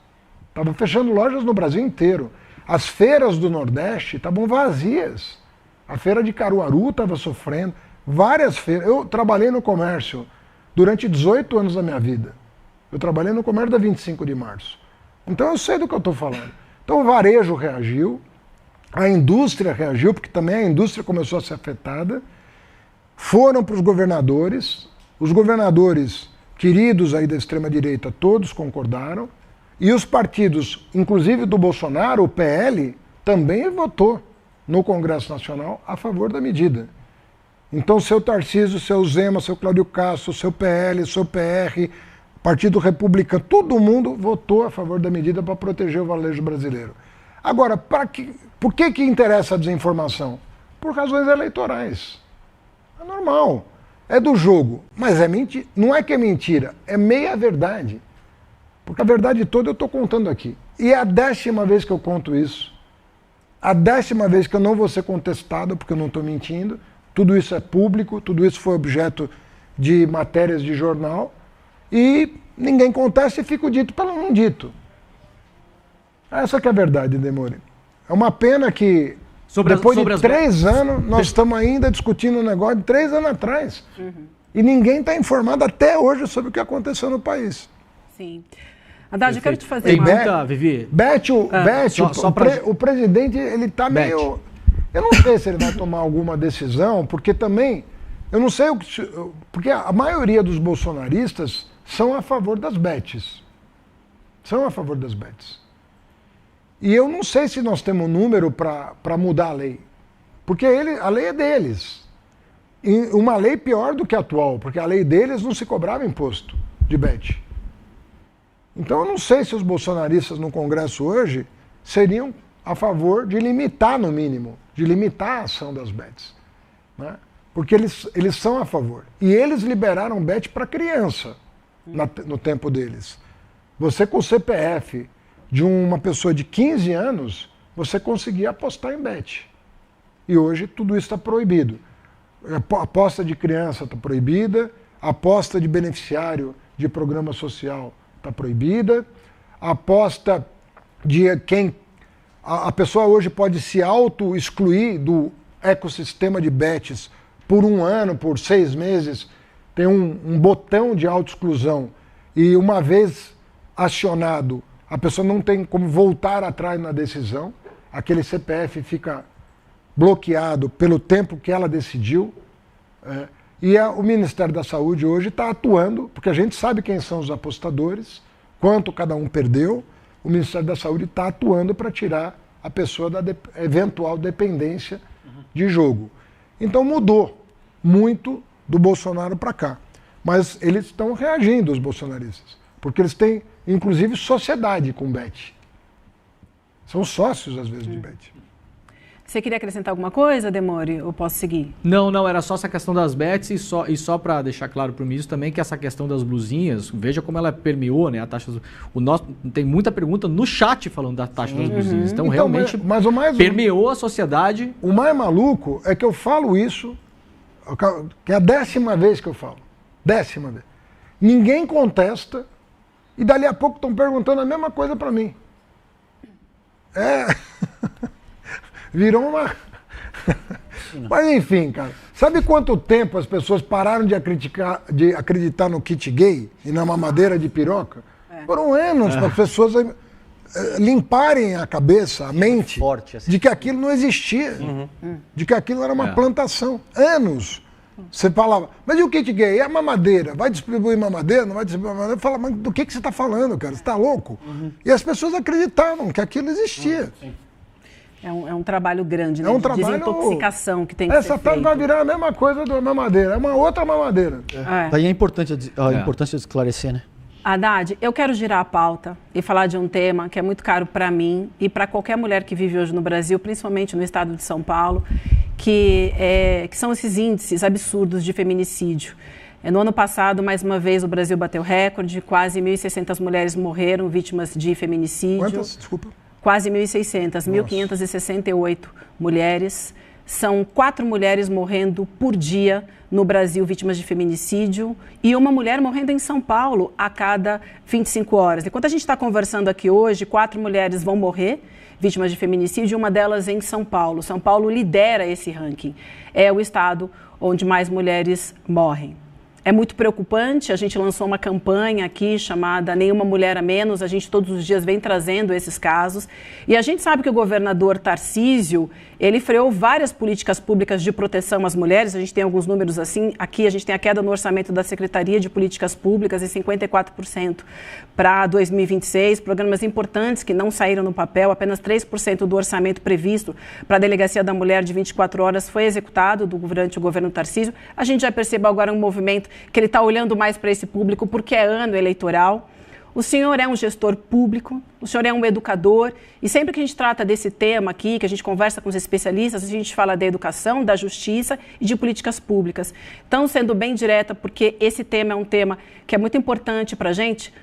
no Brasil inteiro. As feiras do Nordeste estavam vazias. A feira de Caruaru estava sofrendo. Várias feiras. Eu trabalhei no comércio durante 18 anos da minha vida. Eu trabalhei no comércio da 25 de março. Então eu sei do que eu estou falando. Então o varejo reagiu, a indústria reagiu, porque também a indústria começou a ser afetada. Foram para os governadores queridos aí da extrema-direita, todos concordaram. E os partidos, inclusive do Bolsonaro, o PL, também votou no Congresso Nacional a favor da medida. Então, seu Tarcísio, seu Zema, seu Cláudio Castro, seu PL, seu PR, Partido Republicano, todo mundo votou a favor da medida para proteger o varejo brasileiro. Agora, por que interessa a desinformação? Por razões eleitorais. É normal. É do jogo. Mas é mentira. Não é que é mentira, é meia verdade. Porque a verdade toda eu estou contando aqui. E é a 10ª vez que eu conto isso. A 10ª vez que eu não vou ser contestado, porque eu não estou mentindo. Tudo isso é público, tudo isso foi objeto de matérias de jornal. E ninguém contesta e fica o dito pelo não dito. Essa que é a verdade, Demore. É uma pena que depois de 3 anos, nós estamos ainda discutindo um negócio de 3 anos atrás. E ninguém está informado até hoje sobre o que aconteceu no país. Sim. Haddad, eu quero te fazer uma pergunta, Vivi. O presidente, ele está meio... Eu não sei se ele vai tomar alguma decisão, porque também, eu não sei o que... Porque a maioria dos bolsonaristas são a favor das bets. São a favor das bets. E eu não sei se nós temos número para mudar a lei. Porque a lei é deles. E uma lei pior do que a atual, porque a lei deles não se cobrava imposto de bet. Então eu não sei se os bolsonaristas no Congresso hoje seriam a favor de limitar, no mínimo, de limitar a ação das bets. Né? Porque eles são a favor. E eles liberaram bet para criança. no tempo deles. Você com o CPF de uma pessoa de 15 anos, você conseguia apostar em bet. E hoje tudo isso está proibido. A aposta de criança está proibida, a aposta de beneficiário de programa social está proibida, a aposta de quem... A pessoa hoje pode se auto-excluir do ecossistema de bets por 1 ano, por 6 meses, tem um botão de auto-exclusão e uma vez acionado, a pessoa não tem como voltar atrás na decisão, aquele CPF fica bloqueado pelo tempo que ela decidiu. E o Ministério da Saúde hoje está atuando, porque a gente sabe quem são os apostadores, quanto cada um perdeu, o Ministério da Saúde está atuando para tirar a pessoa da eventual dependência de jogo. Então mudou muito do Bolsonaro para cá. Mas eles estão reagindo, os bolsonaristas, porque eles têm, inclusive, sociedade com bet. São sócios, às vezes, de bet. Você queria acrescentar alguma coisa, Demore, ou posso seguir? Não, era só essa questão das bets e só para deixar claro para o ministro também que essa questão das blusinhas, veja como ela permeou, né, a taxa tem muita pergunta no chat falando da taxa das blusinhas, então realmente mas permeou a sociedade. O mais maluco é que eu falo isso, que é a 10ª vez que eu falo, 10ª vez. Ninguém contesta e dali a pouco estão perguntando a mesma coisa para mim. Virou uma... Mas enfim, cara, sabe quanto tempo as pessoas pararam de acreditar no kit gay e na mamadeira de piroca? Foram anos para as pessoas limparem a cabeça, a mente, de que aquilo não existia, de que aquilo era uma plantação. Anos. Você falava, mas e o kit gay? E a mamadeira? Vai distribuir mamadeira? Não vai distribuir mamadeira? Fala, mas do que você está falando, cara? Você está louco? E as pessoas acreditavam que aquilo existia. É um trabalho grande, né? De desintoxicação que tem que ser feito. Essa vai virar a mesma coisa da mamadeira, é uma outra mamadeira. Daí é importante a importância de esclarecer, né? Haddad, eu quero girar a pauta e falar de um tema que é muito caro para mim e para qualquer mulher que vive hoje no Brasil, principalmente no estado de São Paulo, que são esses índices absurdos de feminicídio. No ano passado, mais uma vez, o Brasil bateu recorde, quase 1.600 mulheres morreram vítimas de feminicídio. Quantas? Desculpa. Quase 1.600, 1.568 mulheres. São 4 mulheres morrendo por dia no Brasil vítimas de feminicídio e uma mulher morrendo em São Paulo a cada 25 horas. Enquanto a gente está conversando aqui hoje, 4 mulheres vão morrer vítimas de feminicídio, uma delas em São Paulo. São Paulo lidera esse ranking. É o estado onde mais mulheres morrem. É muito preocupante, a gente lançou uma campanha aqui chamada Nenhuma Mulher a Menos, a gente todos os dias vem trazendo esses casos. E a gente sabe que o governador Tarcísio, ele freou várias políticas públicas de proteção às mulheres, a gente tem alguns números assim, aqui a gente tem a queda no orçamento da Secretaria de Políticas Públicas em 54% para 2026, programas importantes que não saíram no papel, apenas 3% do orçamento previsto para a Delegacia da Mulher de 24 horas foi executado durante o governo Tarcísio. A gente já percebeu agora um movimento que ele está olhando mais para esse público porque é ano eleitoral. O senhor é um gestor público, o senhor é um educador, e sempre que a gente trata desse tema aqui, que a gente conversa com os especialistas, a gente fala da educação, da justiça e de políticas públicas. Então, sendo bem direta, porque esse tema é um tema que é muito importante para a gente,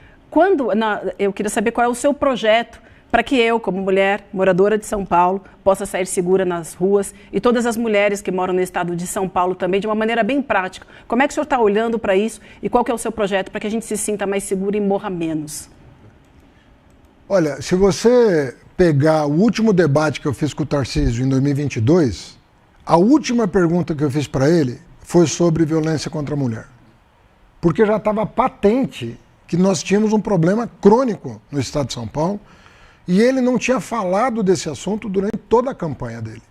eu queria saber qual é o seu projeto para que eu, como mulher moradora de São Paulo, possa sair segura nas ruas e todas as mulheres que moram no estado de São Paulo também, de uma maneira bem prática. Como é que o senhor está olhando para isso e qual que é o seu projeto para que a gente se sinta mais segura e morra menos? Olha, se você pegar o último debate que eu fiz com o Tarcísio em 2022, a última pergunta que eu fiz para ele foi sobre violência contra a mulher. Porque já estava patente que nós tínhamos um problema crônico no estado de São Paulo, e ele não tinha falado desse assunto durante toda a campanha dele.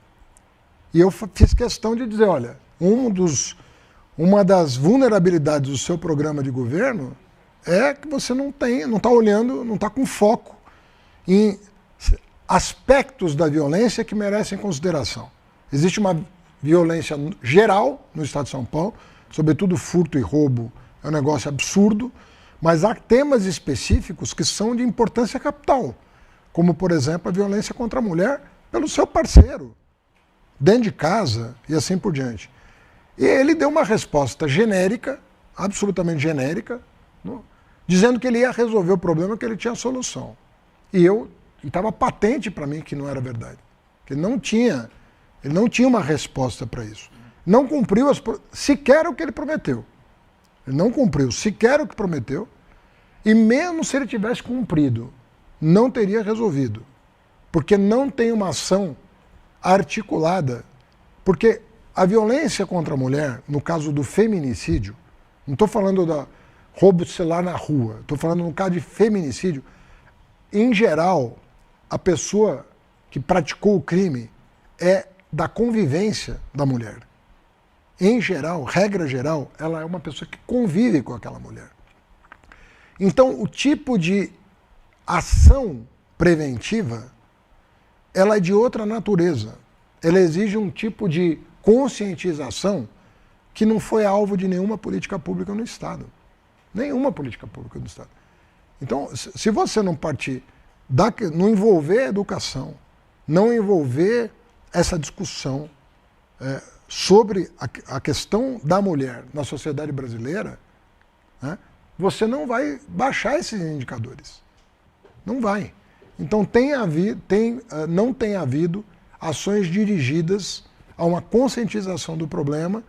E eu fiz questão de dizer, olha, uma das vulnerabilidades do seu programa de governo é que você não está olhando, não está com foco em aspectos da violência que merecem consideração. Existe uma violência geral no estado de São Paulo, sobretudo furto e roubo, é um negócio absurdo, mas há temas específicos que são de importância capital, como, por exemplo, a violência contra a mulher pelo seu parceiro, dentro de casa e assim por diante. E ele deu uma resposta genérica, absolutamente genérica, dizendo que ele ia resolver o problema, que ele tinha solução. E estava patente para mim que não era verdade. Que ele não tinha uma resposta para isso. Não cumpriu sequer o que ele prometeu. Ele não cumpriu sequer o que prometeu. E mesmo se ele tivesse cumprido, não teria resolvido. Porque não tem uma ação articulada. Porque a violência contra a mulher, no caso do feminicídio, não estou falando da roubo de celular na rua, estou falando no caso de feminicídio, em geral, a pessoa que praticou o crime é da convivência da mulher. Em geral, regra geral, ela é uma pessoa que convive com aquela mulher. Então, o tipo de ação preventiva, ela é de outra natureza. Ela exige um tipo de conscientização que não foi alvo de nenhuma política pública no Estado. Nenhuma política pública no Estado. Então, se você não partir, não envolver a educação, não envolver essa discussão sobre a questão da mulher na sociedade brasileira, né, você não vai baixar esses indicadores. Não vai. Então, não tem havido ações dirigidas a uma conscientização do problema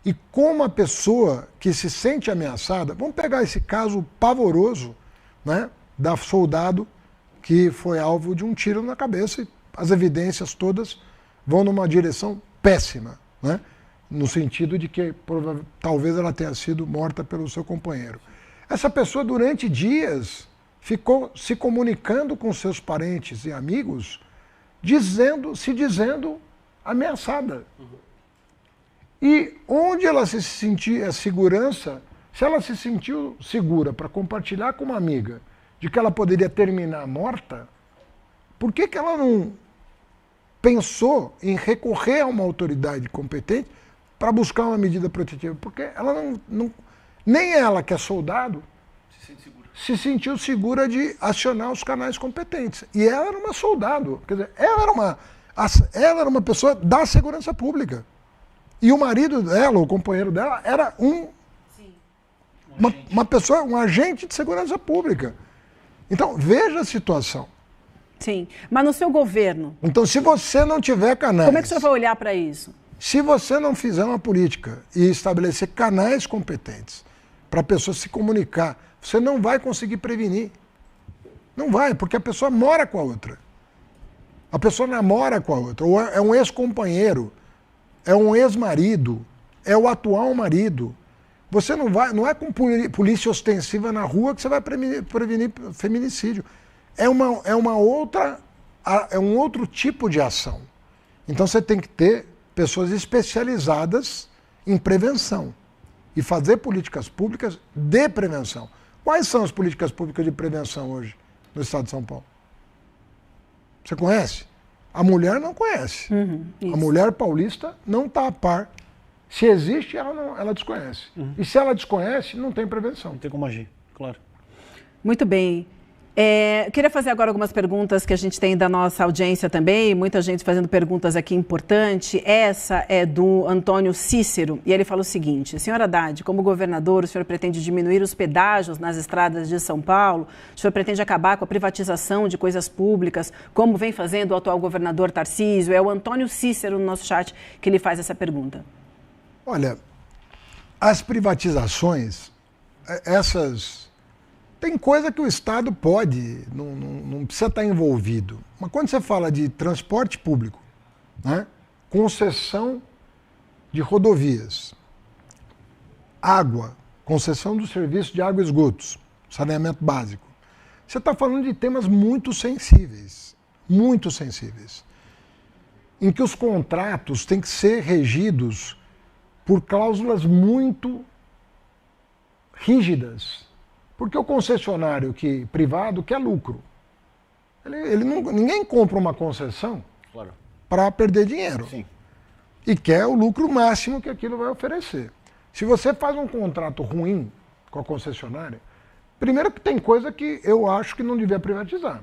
e como a pessoa que se sente ameaçada, vamos pegar esse caso pavoroso, né, da soldado que foi alvo de um tiro na cabeça e as evidências todas vão numa direção péssima, né, no sentido de que talvez ela tenha sido morta pelo seu companheiro. Essa pessoa durante dias ficou se comunicando com seus parentes e amigos, se dizendo ameaçada. E onde ela se sentia segurança, se ela se sentiu segura para compartilhar com uma amiga de que ela poderia terminar morta, por que ela não pensou em recorrer a uma autoridade competente para buscar uma medida protetiva? Porque ela nem ela, que é soldado, se sentiu segura de acionar os canais competentes. E ela era uma soldado, quer dizer, ela era uma pessoa da segurança pública. E o marido dela, o companheiro dela, era uma pessoa, um agente de segurança pública. Então, veja a situação. Sim, mas no seu governo... Então, se você não tiver canais... Como é que o senhor vai olhar para isso? Se você não fizer uma política e estabelecer canais competentes para a pessoa se comunicar, você não vai conseguir prevenir. Não vai, porque a pessoa mora com a outra. A pessoa namora com a outra, ou é um ex-companheiro, é um ex-marido, é o atual marido. Você não é com polícia ostensiva na rua que você vai prevenir feminicídio. É um outro tipo de ação. Então você tem que ter pessoas especializadas em prevenção e fazer políticas públicas de prevenção. Quais são as políticas públicas de prevenção hoje no estado de São Paulo? Você conhece? A mulher não conhece. A mulher paulista não está a par. Se existe, ela desconhece. E se ela desconhece, não tem prevenção. Não tem como agir, claro. Muito bem. Queria fazer agora algumas perguntas que a gente tem da nossa audiência também, muita gente fazendo perguntas aqui importantes. Essa é do Antônio Cícero, e ele fala o seguinte: senhor Haddad, como governador, o senhor pretende diminuir os pedágios nas estradas de São Paulo? O senhor pretende acabar com a privatização de coisas públicas, como vem fazendo o atual governador Tarcísio? É o Antônio Cícero no nosso chat que ele faz essa pergunta. Olha, as privatizações, tem coisa que o Estado pode, não precisa estar envolvido. Mas quando você fala de transporte público, né, concessão de rodovias, água, concessão do serviço de água e esgotos, saneamento básico, você está falando de temas muito sensíveis, em que os contratos têm que ser regidos por cláusulas muito rígidas. Porque o concessionário privado quer lucro. Ninguém compra uma concessão para perder dinheiro. Sim. E quer o lucro máximo que aquilo vai oferecer. Se você faz um contrato ruim com a concessionária, primeiro que tem coisa que eu acho que não devia privatizar.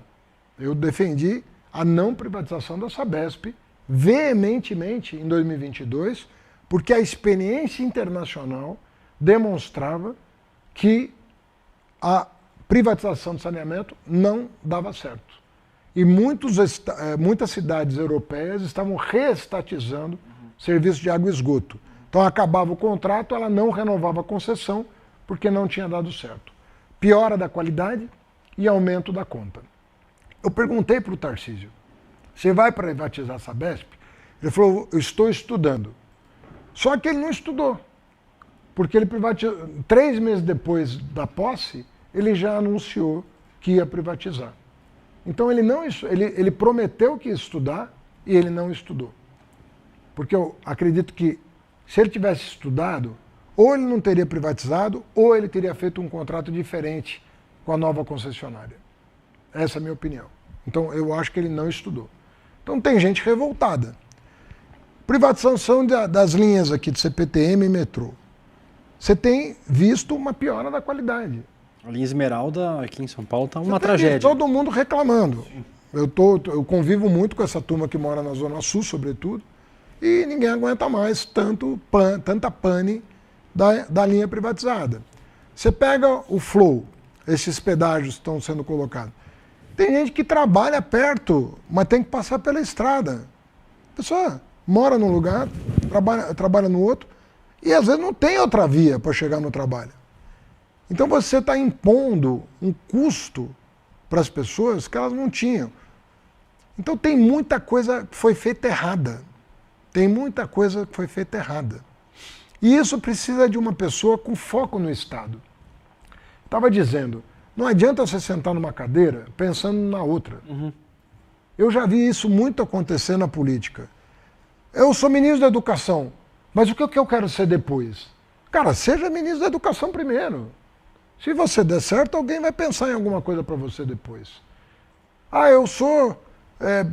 Eu defendi a não privatização da Sabesp veementemente em 2022, porque a experiência internacional demonstrava que privatização do saneamento não dava certo. E muitas cidades europeias estavam reestatizando serviços de água e esgoto. Então acabava o contrato, ela não renovava a concessão, porque não tinha dado certo. Piora da qualidade e aumento da conta. Eu perguntei para o Tarcísio, você vai privatizar a Sabesp? Ele falou, eu estou estudando. Só que ele não estudou, porque ele privatizou, 3 meses depois da posse, ele já anunciou que ia privatizar. Então ele prometeu que ia estudar e ele não estudou. Porque eu acredito que se ele tivesse estudado, ou ele não teria privatizado, ou ele teria feito um contrato diferente com a nova concessionária. Essa é a minha opinião. Então eu acho que ele não estudou. Então tem gente revoltada. Privatização das linhas aqui de CPTM e metrô. Você tem visto uma piora da qualidade. A linha Esmeralda aqui em São Paulo está uma tragédia. Todo mundo reclamando. Eu convivo muito com essa turma que mora na Zona Sul, sobretudo, e ninguém aguenta mais tanta pane da linha privatizada. Você pega o Flow, esses pedágios que estão sendo colocados. Tem gente que trabalha perto, mas tem que passar pela estrada. A pessoa mora num lugar, trabalha no outro, e às vezes não tem outra via para chegar no trabalho. Então você está impondo um custo para as pessoas que elas não tinham. Então tem muita coisa que foi feita errada. Tem muita coisa que foi feita errada. E isso precisa de uma pessoa com foco no Estado. Estava dizendo, não adianta você sentar numa cadeira pensando na outra. Eu já vi isso muito acontecer na política. Eu sou ministro da Educação, mas o que eu quero ser depois? Cara, seja ministro da Educação primeiro. Se você der certo, alguém vai pensar em alguma coisa para você depois. Ah, eu sou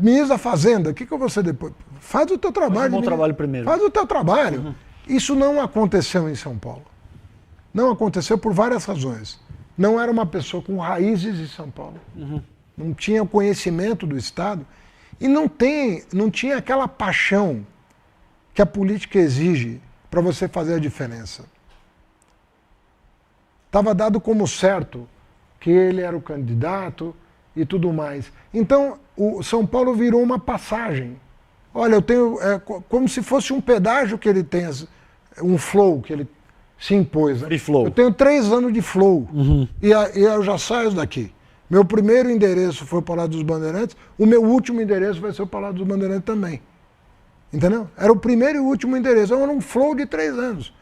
ministro da Fazenda, o que eu vou ser depois? Faz o teu trabalho. Faz um bom trabalho primeiro. Faz o teu trabalho. Isso não aconteceu em São Paulo. Não aconteceu por várias razões. Não era uma pessoa com raízes em São Paulo. Não tinha conhecimento do Estado. E não tinha aquela paixão que a política exige para você fazer a diferença. Estava dado como certo que ele era o candidato e tudo mais. Então, o São Paulo virou uma passagem. Olha, eu tenho, como se fosse um pedágio que ele tem, um flow que ele se impôs. Né? Free flow. Eu tenho 3 anos de flow e eu já saio daqui. Meu primeiro endereço foi o Palácio dos Bandeirantes, o meu último endereço vai ser o Palácio dos Bandeirantes também. Entendeu? Era o primeiro e o último endereço, era um flow de 3 anos.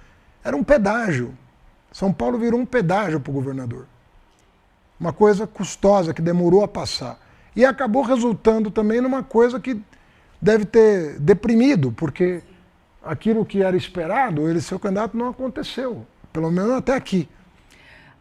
Era um pedágio. São Paulo virou um pedágio para o governador. Uma coisa custosa que demorou a passar. E acabou resultando também numa coisa que deve ter deprimido, porque aquilo que era esperado, ele ser o candidato, não aconteceu. Pelo menos até aqui.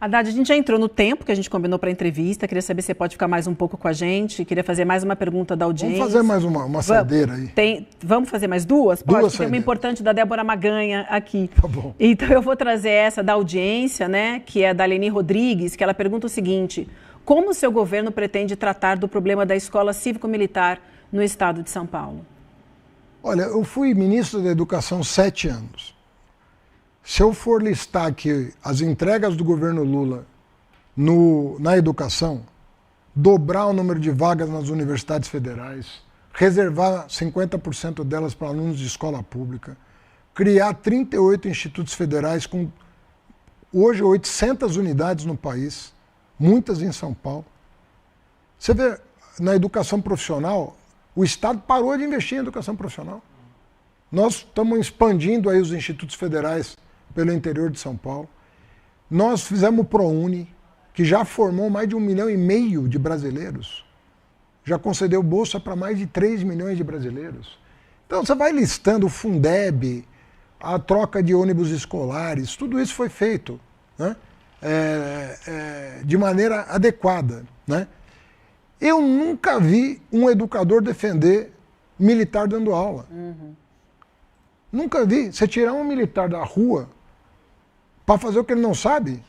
Haddad, a gente já entrou no tempo que a gente combinou para a entrevista. Queria saber se você pode ficar mais um pouco com a gente. Queria fazer mais uma pergunta da audiência. Vamos fazer mais uma saideira aí. Vamos fazer mais 2? Pode, duas porque tem uma importante da Débora Maganha aqui. Tá bom. Então eu vou trazer essa da audiência, né, que é da Leni Rodrigues, que ela pergunta o seguinte: como o seu governo pretende tratar do problema da escola cívico-militar no estado de São Paulo? Olha, eu fui ministro da Educação 7 anos. Se eu for listar aqui as entregas do governo Lula na educação, dobrar o número de vagas nas universidades federais, reservar 50% delas para alunos de escola pública, criar 38 institutos federais com hoje 800 unidades no país, muitas em São Paulo. Você vê, na educação profissional, o Estado parou de investir em educação profissional. Nós estamos expandindo aí os institutos federais pelo interior de São Paulo. Nós fizemos o ProUni, que já formou mais de 1,5 milhão de brasileiros. Já concedeu bolsa para mais de 3 milhões de brasileiros. Então você vai listando o Fundeb, a troca de ônibus escolares, tudo isso foi feito, né? De maneira adequada, né? Eu nunca vi um educador defender militar dando aula. Nunca vi. Você tirar um militar da rua para fazer o que ele não sabe,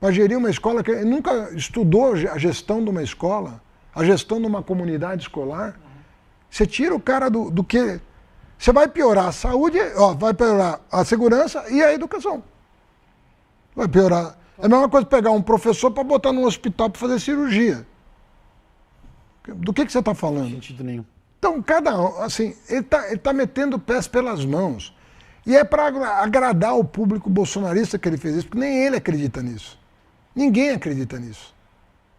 para gerir uma escola que ele nunca estudou a gestão de uma escola, a gestão de uma comunidade escolar. Você tira o cara do que... Você vai piorar a saúde, vai piorar a segurança e a educação. Vai piorar. É a mesma coisa pegar um professor para botar num hospital para fazer cirurgia. Do que você está falando? Não tem sentido nenhum. Então, assim, ele tá metendo pés pelas mãos. E é para agradar o público bolsonarista que ele fez isso, porque nem ele acredita nisso. Ninguém acredita nisso.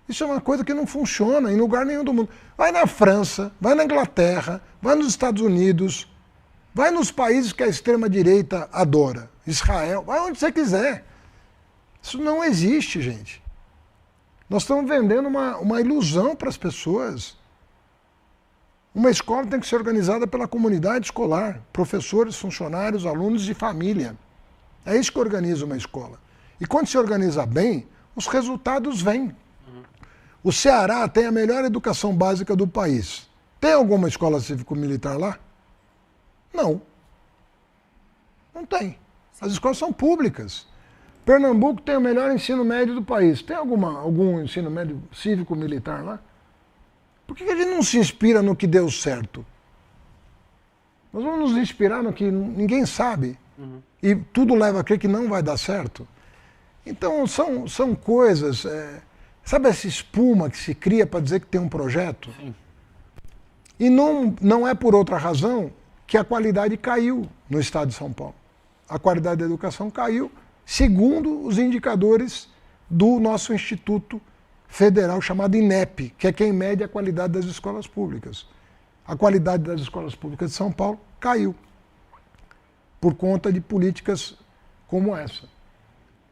Isso é uma coisa que não funciona em lugar nenhum do mundo. Vai na França, vai na Inglaterra, vai nos Estados Unidos, vai nos países que a extrema-direita adora. Israel, vai onde você quiser. Isso não existe, gente. Nós estamos vendendo uma ilusão para as pessoas. Uma escola tem que ser organizada pela comunidade escolar, professores, funcionários, alunos e família. É isso que organiza uma escola. E quando se organiza bem, os resultados vêm. O Ceará tem a melhor educação básica do país. Tem alguma escola cívico-militar lá? Não. Não tem. As escolas são públicas. Pernambuco tem o melhor ensino médio do país. Tem algum ensino médio cívico-militar lá? Por que a gente não se inspira no que deu certo? Nós vamos nos inspirar no que ninguém sabe. E tudo leva a crer que não vai dar certo. Então, são coisas... sabe essa espuma que se cria para dizer que tem um projeto? Sim. E não é por outra razão que a qualidade caiu no estado de São Paulo. A qualidade da educação caiu, segundo os indicadores do nosso Instituto Federal chamado INEP, que é quem mede a qualidade das escolas públicas. A qualidade das escolas públicas de São Paulo caiu por conta de políticas como essa.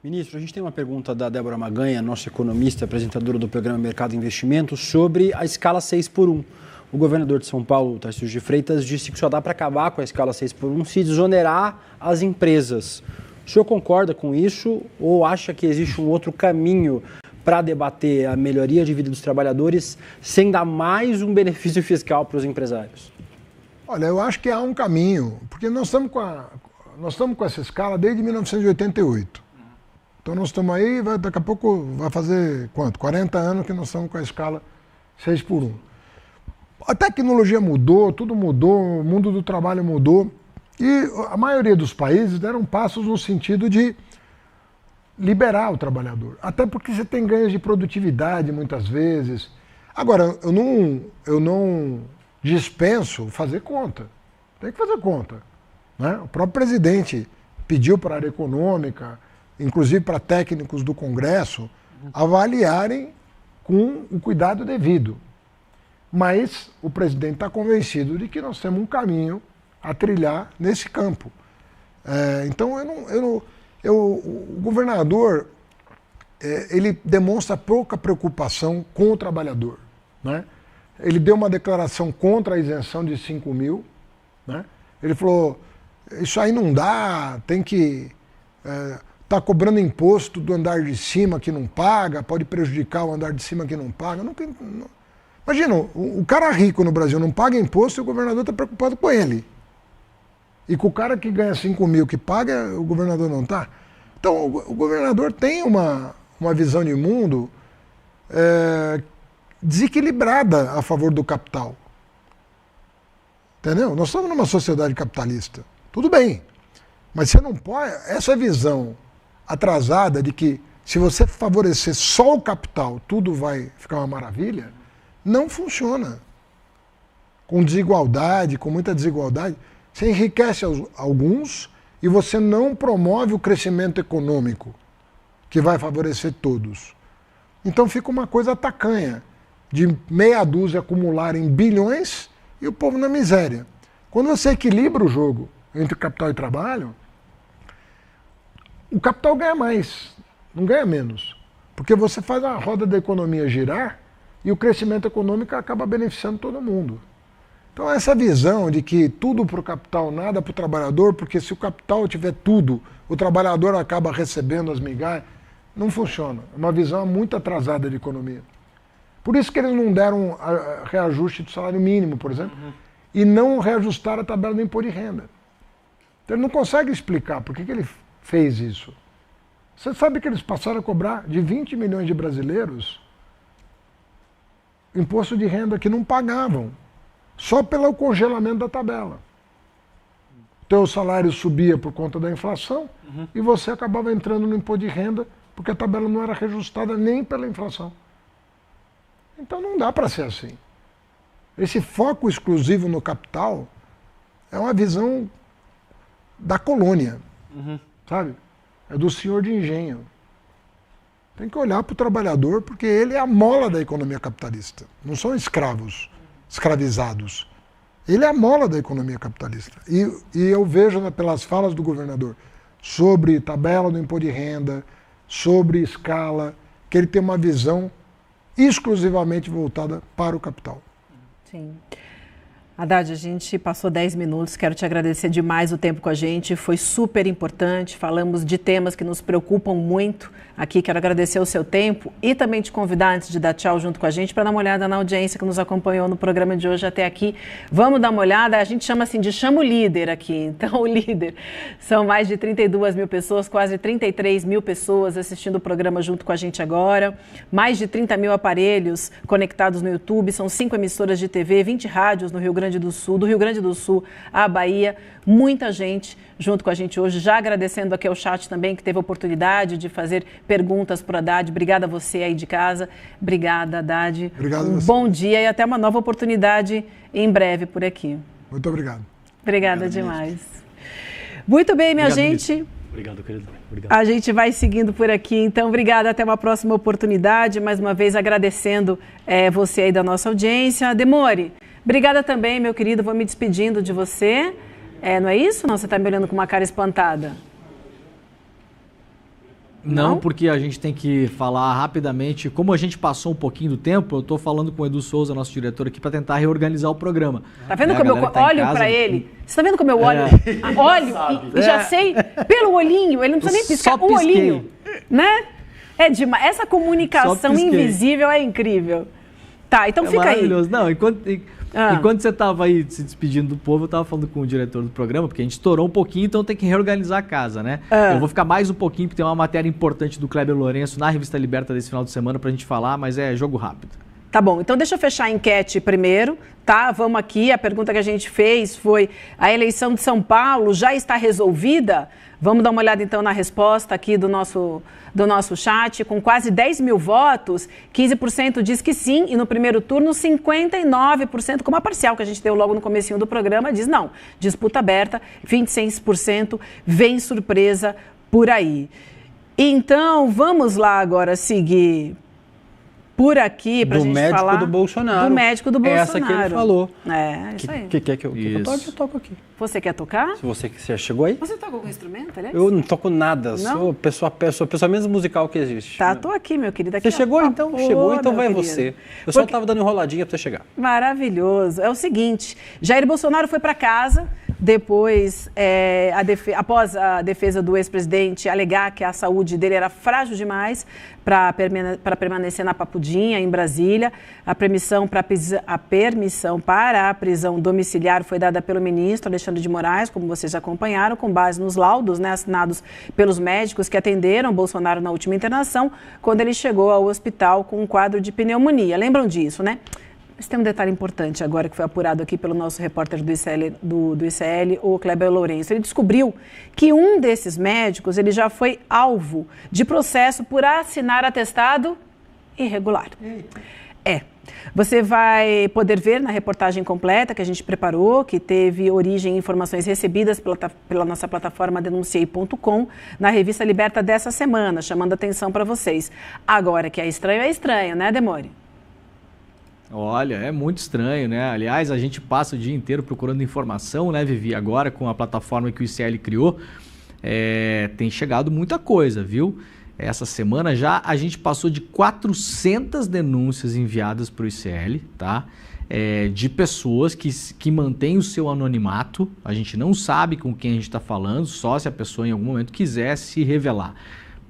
Ministro, a gente tem uma pergunta da Débora Maganha, nossa economista, apresentadora do programa Mercado e Investimentos, sobre a escala 6x1. O governador de São Paulo, Tarcísio de Freitas, disse que só dá para acabar com a escala 6x1 se desonerar as empresas. O senhor concorda com isso ou acha que existe um outro caminho para debater a melhoria de vida dos trabalhadores sem dar mais um benefício fiscal para os empresários? Olha, eu acho que há um caminho, porque nós estamos com essa escala desde 1988. Então nós estamos aí, daqui a pouco vai fazer quanto? 40 anos que nós estamos com a escala 6x1. A tecnologia mudou, tudo mudou, o mundo do trabalho mudou. E a maioria dos países deram passos no sentido de liberar o trabalhador. Até porque você tem ganhos de produtividade muitas vezes. Agora, eu não dispenso fazer conta. Tem que fazer conta. Né? O próprio presidente pediu para a área econômica, inclusive para técnicos do Congresso, avaliarem com o cuidado devido. Mas o presidente está convencido de que nós temos um caminho a trilhar nesse campo. Então, o governador ele demonstra pouca preocupação com o trabalhador. Né? Ele deu uma declaração contra a isenção de 5 mil. Né? Ele falou, isso aí não dá, tem que... Está cobrando imposto do andar de cima que não paga, pode prejudicar o andar de cima que não paga. Imagina, o cara rico no Brasil não paga imposto e o governador está preocupado com ele. E com o cara que ganha 5 mil que paga, o governador não está. Então, o governador tem uma visão de mundo desequilibrada a favor do capital. Entendeu? Nós estamos numa sociedade capitalista. Tudo bem. Mas você não pode... Essa visão atrasada de que se você favorecer só o capital, tudo vai ficar uma maravilha, não funciona. Com desigualdade, com muita desigualdade, você enriquece alguns e você não promove o crescimento econômico, que vai favorecer todos. Então fica uma coisa tacanha, de meia dúzia acumularem bilhões e o povo na miséria. Quando você equilibra o jogo entre capital e trabalho, o capital ganha mais, não ganha menos. Porque você faz a roda da economia girar e o crescimento econômico acaba beneficiando todo mundo. Então essa visão de que tudo para o capital, nada para o trabalhador, porque se o capital tiver tudo, o trabalhador acaba recebendo as migalhas, não funciona. É uma visão muito atrasada de economia. Por isso que eles não deram reajuste do salário mínimo, por exemplo, e não reajustaram a tabela do imposto de renda. Então ele não consegue explicar por que ele fez isso. Você sabe que eles passaram a cobrar de 20 milhões de brasileiros imposto de renda que não pagavam, só pelo congelamento da tabela. Teu salário subia por conta da inflação e você acabava entrando no imposto de renda porque a tabela não era reajustada nem pela inflação. Então não dá para ser assim. Esse foco exclusivo no capital é uma visão da colônia, sabe? É do senhor de engenho. Tem que olhar para o trabalhador, porque ele é a mola da economia capitalista. Não são escravos, escravizados. Ele é a mola da economia capitalista. E eu vejo pelas falas do governador sobre tabela do imposto de renda, sobre escala, que ele tem uma visão exclusivamente voltada para o capital. Sim. Haddad, a gente passou 10 minutos, quero te agradecer demais o tempo com a gente, foi super importante, falamos de temas que nos preocupam muito aqui, quero agradecer o seu tempo e também te convidar, antes de dar tchau junto com a gente, para dar uma olhada na audiência que nos acompanhou no programa de hoje até aqui. Vamos dar uma olhada, a gente chama assim de chama o líder aqui, então o líder, são mais de 32 mil pessoas, quase 33 mil pessoas assistindo o programa junto com a gente agora, mais de 30 mil aparelhos conectados no YouTube, são 5 emissoras de TV, 20 rádios no Rio Grande do Rio Grande do Sul à Bahia, muita gente junto com a gente hoje, já agradecendo aqui ao chat também, que teve a oportunidade de fazer perguntas para o Haddad. Obrigada a você aí de casa, obrigada, Haddad. Obrigado. Bom dia e até uma nova oportunidade em breve por aqui. Muito obrigado. Obrigada demais. Muito bem, minha gente. Ministro. Obrigado, querido. Obrigado. A gente vai seguindo por aqui, então obrigada, até uma próxima oportunidade, mais uma vez agradecendo você aí da nossa audiência. Demore, obrigada também, meu querido, vou me despedindo de você. Não é isso? Não, você está me olhando com uma cara espantada. Não, porque a gente tem que falar rapidamente. Como a gente passou um pouquinho do tempo, eu estou falando com o Edu Souza, nosso diretor aqui, para tentar reorganizar o programa. Tá vendo como eu olho para ele? Você tá vendo como eu olho? Olho e já sei, pelo olhinho, ele não precisa nem piscar, o olhinho, né? É demais. Essa comunicação invisível é incrível. Tá, então fica maravilhoso. aí. Não, enquanto você estava aí se despedindo do povo, eu estava falando com o diretor do programa, porque a gente estourou um pouquinho, então tem que reorganizar a casa, né? Eu vou ficar mais um pouquinho, porque tem uma matéria importante do Kleber Lourenço na Revista Liberta desse final de semana pra gente falar, mas é jogo rápido. Tá bom, então deixa eu fechar a enquete primeiro, tá? Vamos aqui, a pergunta que a gente fez foi: a eleição de São Paulo já está resolvida? Vamos dar uma olhada então na resposta aqui do nosso chat. Com quase 10 mil votos, 15% diz que sim, e no primeiro turno 59%, como a parcial que a gente deu logo no comecinho do programa, diz não. Disputa aberta, 26% vem surpresa por aí. Então, vamos lá agora seguir por aqui pra gente falar do Bolsonaro. Do médico do Bolsonaro. Essa que ele falou. Isso aí. Que quer que eu toque? Eu toco aqui. Você quer tocar? Se você chegou aí? Você toca algum instrumento, aliás? Eu não toco nada, não? sou a pessoa menos musical que existe. Tá, tô aqui, meu querido. Aqui você chegou então? Chegou, então vai querido. você. Eu só tava dando enroladinha pra você chegar. Maravilhoso. É o seguinte, Jair Bolsonaro foi para casa depois, após a defesa do ex-presidente alegar que a saúde dele era frágil demais para permanecer na Papudinha, em Brasília. A permissão para a prisão domiciliar foi dada pelo ministro Alexandre de Moraes, como vocês já acompanharam, com base nos laudos, né, assinados pelos médicos que atenderam Bolsonaro na última internação, quando ele chegou ao hospital com um quadro de pneumonia. Lembram disso, né? Mas tem um detalhe importante agora que foi apurado aqui pelo nosso repórter do ICL, o Kleber Lourenço. Ele descobriu que um desses médicos ele já foi alvo de processo por assinar atestado irregular. Você vai poder ver na reportagem completa que a gente preparou, que teve origem em informações recebidas pela nossa plataforma denunciei.com, na Revista Liberta dessa semana, chamando atenção para vocês. Agora, que é estranho, né, Demore? Olha, é muito estranho, né? Aliás, a gente passa o dia inteiro procurando informação, né, Vivi? Agora, com a plataforma que o ICL criou, tem chegado muita coisa, viu? Essa semana já a gente passou de 400 denúncias enviadas para o ICL, tá? De pessoas que mantêm o seu anonimato. A gente não sabe com quem a gente está falando, só se a pessoa em algum momento quiser se revelar.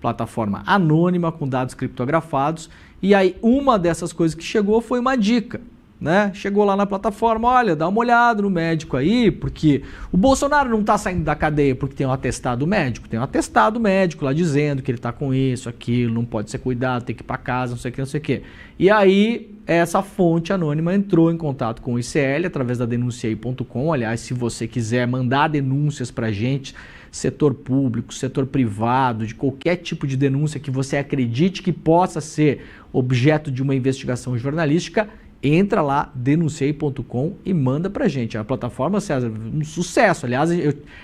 Plataforma anônima com dados criptografados. E aí uma dessas coisas que chegou foi uma dica, né? Chegou lá na plataforma: olha, dá uma olhada no médico aí, porque o Bolsonaro não está saindo da cadeia porque tem um atestado médico. Tem um atestado médico lá dizendo que ele está com isso, aquilo, não pode ser cuidado, tem que ir para casa, não sei o que. E aí essa fonte anônima entrou em contato com o ICL através da denunciei.com. Aliás, se você quiser mandar denúncias para a gente setor público, setor privado, de qualquer tipo de denúncia que você acredite que possa ser objeto de uma investigação jornalística, entra lá, denunciei.com e manda pra gente. A plataforma, César, um sucesso. Aliás,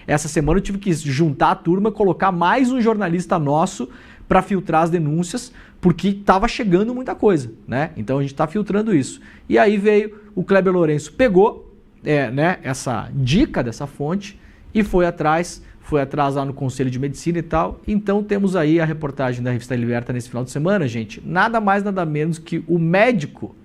essa semana eu tive que juntar a turma, colocar mais um jornalista nosso para filtrar as denúncias, porque estava chegando muita coisa, né? Então a gente está filtrando isso. E aí veio o Kleber Lourenço, pegou né, essa dica dessa fonte e foi atrás lá no Conselho de Medicina e tal. Então temos aí a reportagem da Revista Liberta nesse final de semana, gente. Nada mais, nada menos que o médico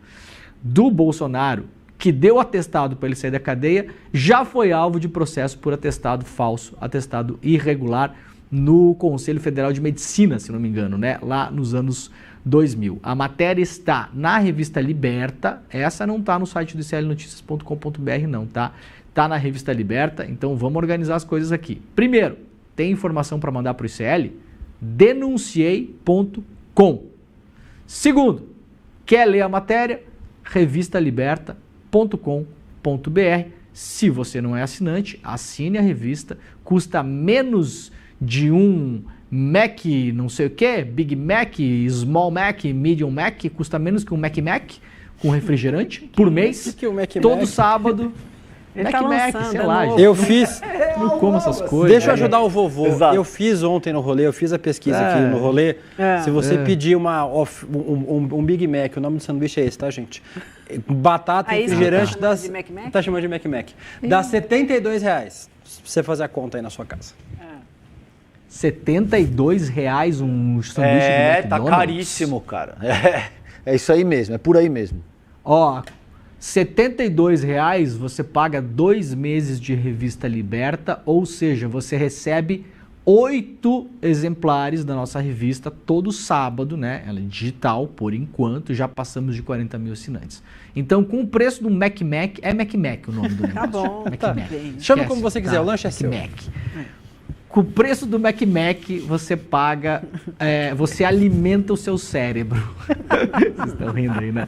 do Bolsonaro, que deu atestado para ele sair da cadeia, já foi alvo de processo por atestado falso, atestado irregular, no Conselho Federal de Medicina, se não me engano, né? Lá nos anos 2000. A matéria está na Revista Liberta, essa não está no site do iclnoticias.com.br não, tá? Está na Revista Liberta, então vamos organizar as coisas aqui. Primeiro, tem informação para mandar para o ICL? Denunciei.com. Segundo, quer ler a matéria? revistaliberta.com.br. Se você não é assinante, assine a revista, custa menos de um Mac, não sei o que, Big Mac, Small Mac, Medium Mac, custa menos que um Mac com refrigerante por mês, que o Mac todo sábado. Ele tá lançando, sei lá. Eu fiz. Não como essas coisas. Deixa eu ajudar o vovô. Exato. Eu fiz ontem no rolê, eu fiz a pesquisa aqui no rolê. Se você pedir um Big Mac, o nome do sanduíche é esse, tá, gente? Batata, refrigerante, tá chamando de Mac Mac? Tá chamando de Mac Mac. Dá R$72 pra você fazer a conta aí na sua casa. R$72 um sanduíche do McDonald's? Tá caríssimo, cara. É isso aí mesmo, é por aí mesmo. Ó, R$72 você paga 2 meses de Revista Liberta, ou seja, você recebe 8 exemplares da nossa revista todo sábado, né? Ela é digital, por enquanto, já passamos de 40 mil assinantes. Então, com o preço do Mac, é Mac o nome do negócio. Tá bom, Mac. Chama como você quiser, o lanche é seu. Mac. Com o preço do Mac, você paga, você alimenta o seu cérebro. Vocês estão rindo aí, né?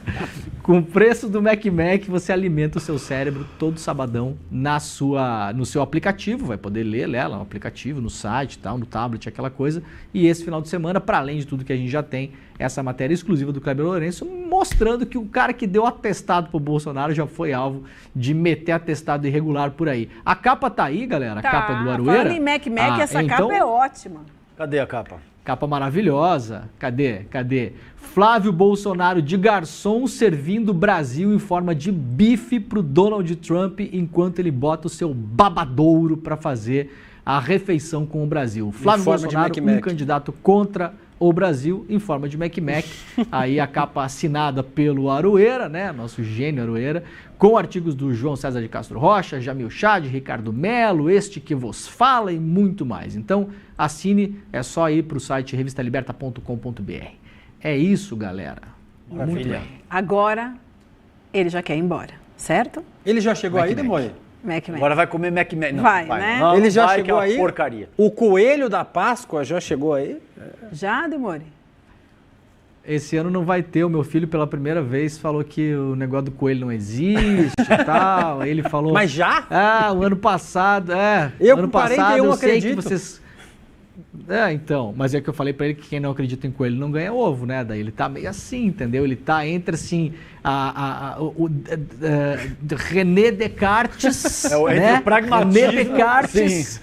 Com o preço do Mac, você alimenta o seu cérebro todo sabadão no seu aplicativo. Vai poder ler lá no aplicativo, no site, tal, no tablet, aquela coisa. E esse final de semana, para além de tudo que a gente já tem, essa matéria exclusiva do Kleber Lourenço, mostrando que o cara que deu atestado pro Bolsonaro já foi alvo de meter atestado irregular por aí. A capa tá aí, galera, a capa do Aroeira. Falando em Mac, essa capa é ótima. Cadê a capa? Capa maravilhosa. Cadê? Flávio Bolsonaro de garçom servindo o Brasil em forma de bife pro Donald Trump enquanto ele bota o seu babadouro para fazer a refeição com o Brasil. Flávio Bolsonaro, um candidato contra o Brasil em forma de Mac. Aí a capa assinada pelo Aroeira, né? Nosso gênio Aroeira, com artigos do João César de Castro Rocha, Jamil Chad, Ricardo Melo, este que vos fala e muito mais. Então, assine, é só ir para o site revistaliberta.com.br. É isso, galera. Maravilha. Muito bem. Agora, ele já quer ir embora, certo? Ele já chegou aí, Demônio? Mac. Agora vai comer Mac. Não, vai, né? Não, ele já vai, chegou aí? Porcaria. O coelho da Páscoa já chegou aí? Já, Demore? Esse ano não vai ter. O meu filho, pela primeira vez, falou que o negócio do coelho não existe e tal. Aí ele falou... Mas já? O ano passado... Eu ano com 41 passado, eu sei acredito. que vocês... então, mas é que eu falei pra ele que quem não acredita em coelho não ganha ovo, né? Daí ele tá meio assim, entendeu? Ele tá entre, assim, René Descartes, entre o pragmatismo, René Descartes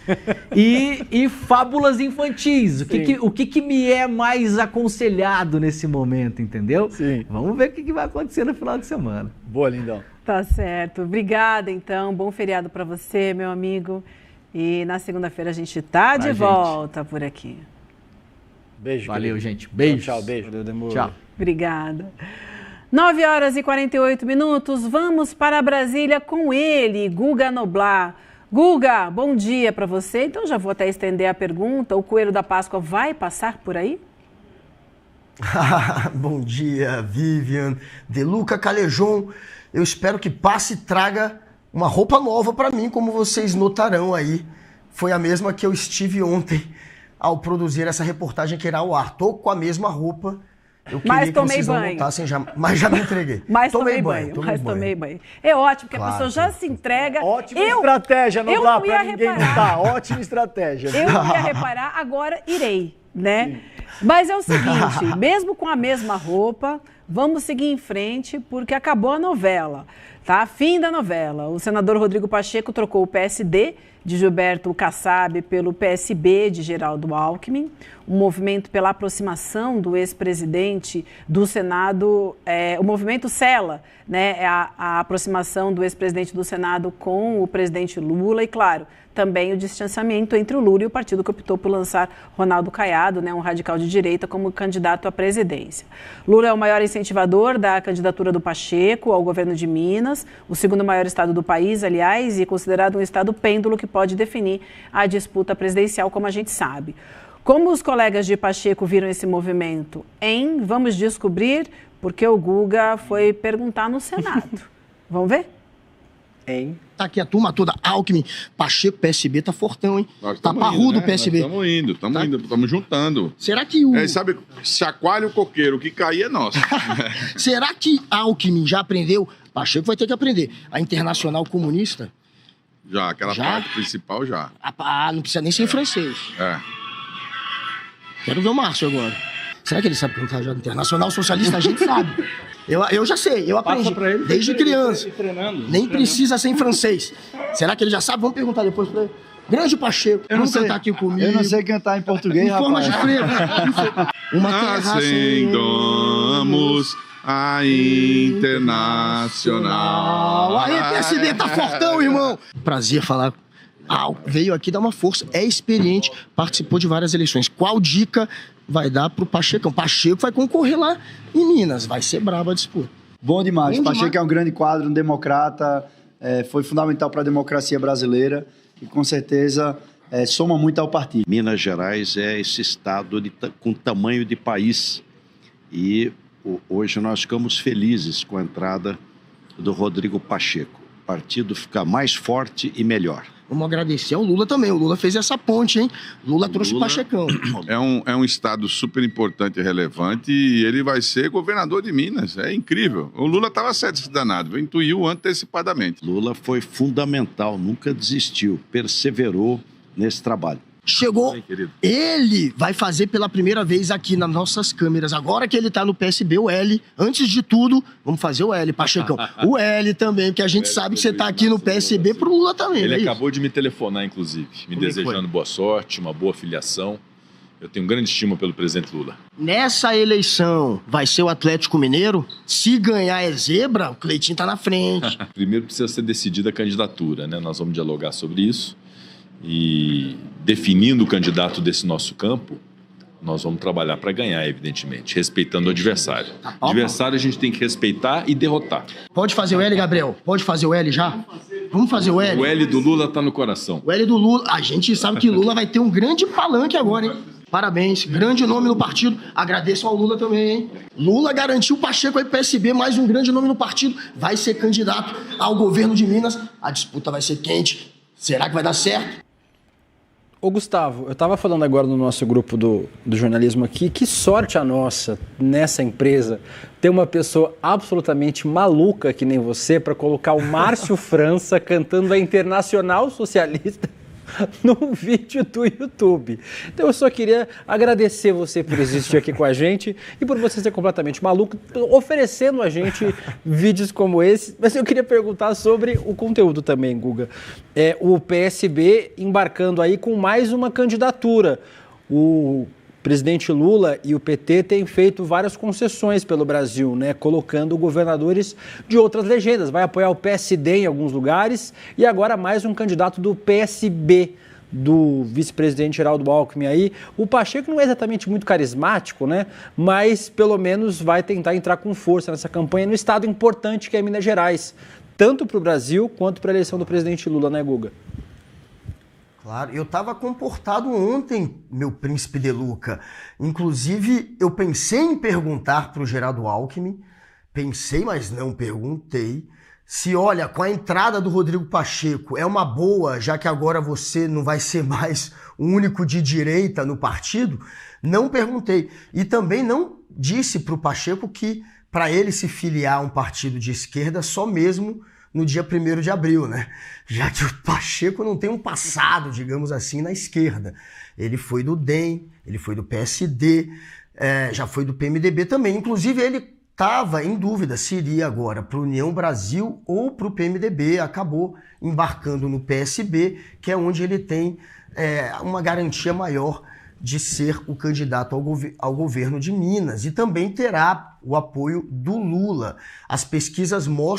e fábulas infantis. O que me é mais aconselhado nesse momento, entendeu? Sim. Vamos ver o que vai acontecer no final de semana. Boa, lindão. Tá certo. Obrigada, então. Bom feriado pra você, meu amigo. E na segunda-feira a gente tá de volta por aqui. Beijo. Valeu, querido. gente. Beijo. Tchau, beijo. Tchau. Obrigada. 9h48. Vamos para Brasília com ele, Guga Noblar. Guga, bom dia para você. Então já vou até estender a pergunta. O coelho da Páscoa vai passar por aí? Bom dia, Vivian, De Luca, Calejon. Eu espero que passe e traga uma roupa nova para mim, como vocês notarão aí. Foi a mesma que eu estive ontem ao produzir essa reportagem que irá ao ar. Tô com a mesma roupa Eu queria que vocês não notassem, mas já me entreguei. Mas tomei banho. É ótimo, porque a pessoa já se entrega. Ótima estratégia, não dá pra ninguém notar. Ótima estratégia. Eu não ia reparar, agora irei, né? Mas é o seguinte, mesmo com a mesma roupa, vamos seguir em frente, porque acabou a novela, tá? Fim da novela. O senador Rodrigo Pacheco trocou o PSD de Gilberto Kassab pelo PSB de Geraldo Alckmin, um movimento pela aproximação do ex-presidente do Senado, o movimento SELA, né, a aproximação do ex-presidente do Senado com o presidente Lula e, claro, também o distanciamento entre o Lula e o partido que optou por lançar Ronaldo Caiado, né, um radical de direita, como candidato à presidência. Lula é o maior incentivador da candidatura do Pacheco ao governo de Minas, o segundo maior estado do país, aliás, e considerado um estado pêndulo que pode definir a disputa presidencial, como a gente sabe. Como os colegas de Pacheco viram esse movimento? Vamos descobrir, porque o Guga foi perguntar no Senado. Vamos ver? Tá aqui a turma toda, Alckmin, Pacheco, PSB, tá fortão, hein? Tá parrudo o PSB. Estamos indo, estamos juntando. Será que o... sabe, chacoalha o coqueiro, o que cair é nosso. Será que Alckmin já aprendeu? Pacheco vai ter que aprender. A Internacional Comunista? Já, aquela parte principal já. Não precisa nem ser em francês. Quero ver o Márcio agora. Será que ele sabe cantar já Internacional Socialista? A gente sabe. Eu já sei, eu aprendi desde criança. Nem precisa ser em francês. Será que ele já sabe? Vamos perguntar depois pra ele. Grande Pacheco, vamos cantar aqui comigo. Eu não sei cantar em português, rapaz. Forma de frevo. Uma terra acendamos a Internacional. Aí, PSB tá fortão, irmão. Prazer falar. Veio aqui dar uma força, é experiente, participou de várias eleições. Qual dica vai dar pro Pacheco? Pacheco vai concorrer lá em Minas, vai ser brava a disputa. Bom demais. Pacheco é um grande quadro, um democrata, foi fundamental para a democracia brasileira e com certeza soma muito ao partido. Minas Gerais é esse estado com tamanho de país e hoje nós ficamos felizes com a entrada do Rodrigo Pacheco. O partido fica mais forte e melhor. Vamos agradecer ao Lula também. O Lula fez essa ponte, hein? Lula trouxe o Pachecão. É um estado super importante e relevante e ele vai ser governador de Minas. É incrível. O Lula estava certo esse danado, intuiu antecipadamente. Lula foi fundamental, nunca desistiu, perseverou nesse trabalho. Chegou, ele vai fazer pela primeira vez aqui nas nossas câmeras, agora que ele tá no PSB, o L, antes de tudo, vamos fazer o L, Pachecão. O L também, porque a gente sabe que você tá aqui no PSB pro Lula também. Ele acabou de me telefonar, inclusive, me desejando boa sorte, uma boa filiação. Eu tenho grande estima pelo presidente Lula. Nessa eleição, vai ser o Atlético Mineiro? Se ganhar é zebra, o Cleitinho tá na frente. Primeiro precisa ser decidida a candidatura, né? Nós vamos dialogar sobre isso. E definindo o candidato desse nosso campo, nós vamos trabalhar para ganhar, evidentemente, respeitando o adversário. O adversário a gente tem que respeitar e derrotar. Pode fazer o L, Gabriel? Pode fazer o L já? Vamos fazer o L? O L do Lula tá no coração. O L do Lula, a gente sabe que Lula vai ter um grande palanque agora, hein? Parabéns, grande nome no partido. Agradeço ao Lula também, hein? Lula garantiu o Pacheco aí pro PSB, mais um grande nome no partido. Vai ser candidato ao governo de Minas. A disputa vai ser quente. Será que vai dar certo? Ô Gustavo, eu estava falando agora no nosso grupo do jornalismo aqui, que sorte a nossa nessa empresa ter uma pessoa absolutamente maluca que nem você para colocar o Márcio França cantando a Internacional Socialista num vídeo do YouTube. Então eu só queria agradecer você por existir aqui com a gente e por você ser completamente maluco, oferecendo a gente vídeos como esse. Mas eu queria perguntar sobre o conteúdo também, Guga. O PSB embarcando aí com mais uma candidatura. O presidente Lula e o PT têm feito várias concessões pelo Brasil, né? Colocando governadores de outras legendas. Vai apoiar o PSD em alguns lugares e agora mais um candidato do PSB, do vice-presidente Geraldo Alckmin aí. O Pacheco não é exatamente muito carismático, né? Mas pelo menos vai tentar entrar com força nessa campanha no estado importante que é Minas Gerais, tanto para o Brasil quanto para a eleição do presidente Lula, né, Guga? Claro, eu estava comportado ontem, meu príncipe de Luca. Inclusive, eu pensei em perguntar para o Geraldo Alckmin, pensei, mas não perguntei, se, olha, com a entrada do Rodrigo Pacheco é uma boa, já que agora você não vai ser mais o único de direita no partido, não perguntei. E também não disse para o Pacheco que para ele se filiar a um partido de esquerda só mesmo no dia 1º de abril, né? Já que o Pacheco não tem um passado, digamos assim, na esquerda. Ele foi do DEM, ele foi do PSD, já foi do PMDB também. Inclusive, ele estava em dúvida se iria agora para o União Brasil ou para o PMDB. Acabou embarcando no PSB, que é onde ele tem uma garantia maior de ser o candidato ao governo de Minas. E também terá o apoio do Lula. As pesquisas mostram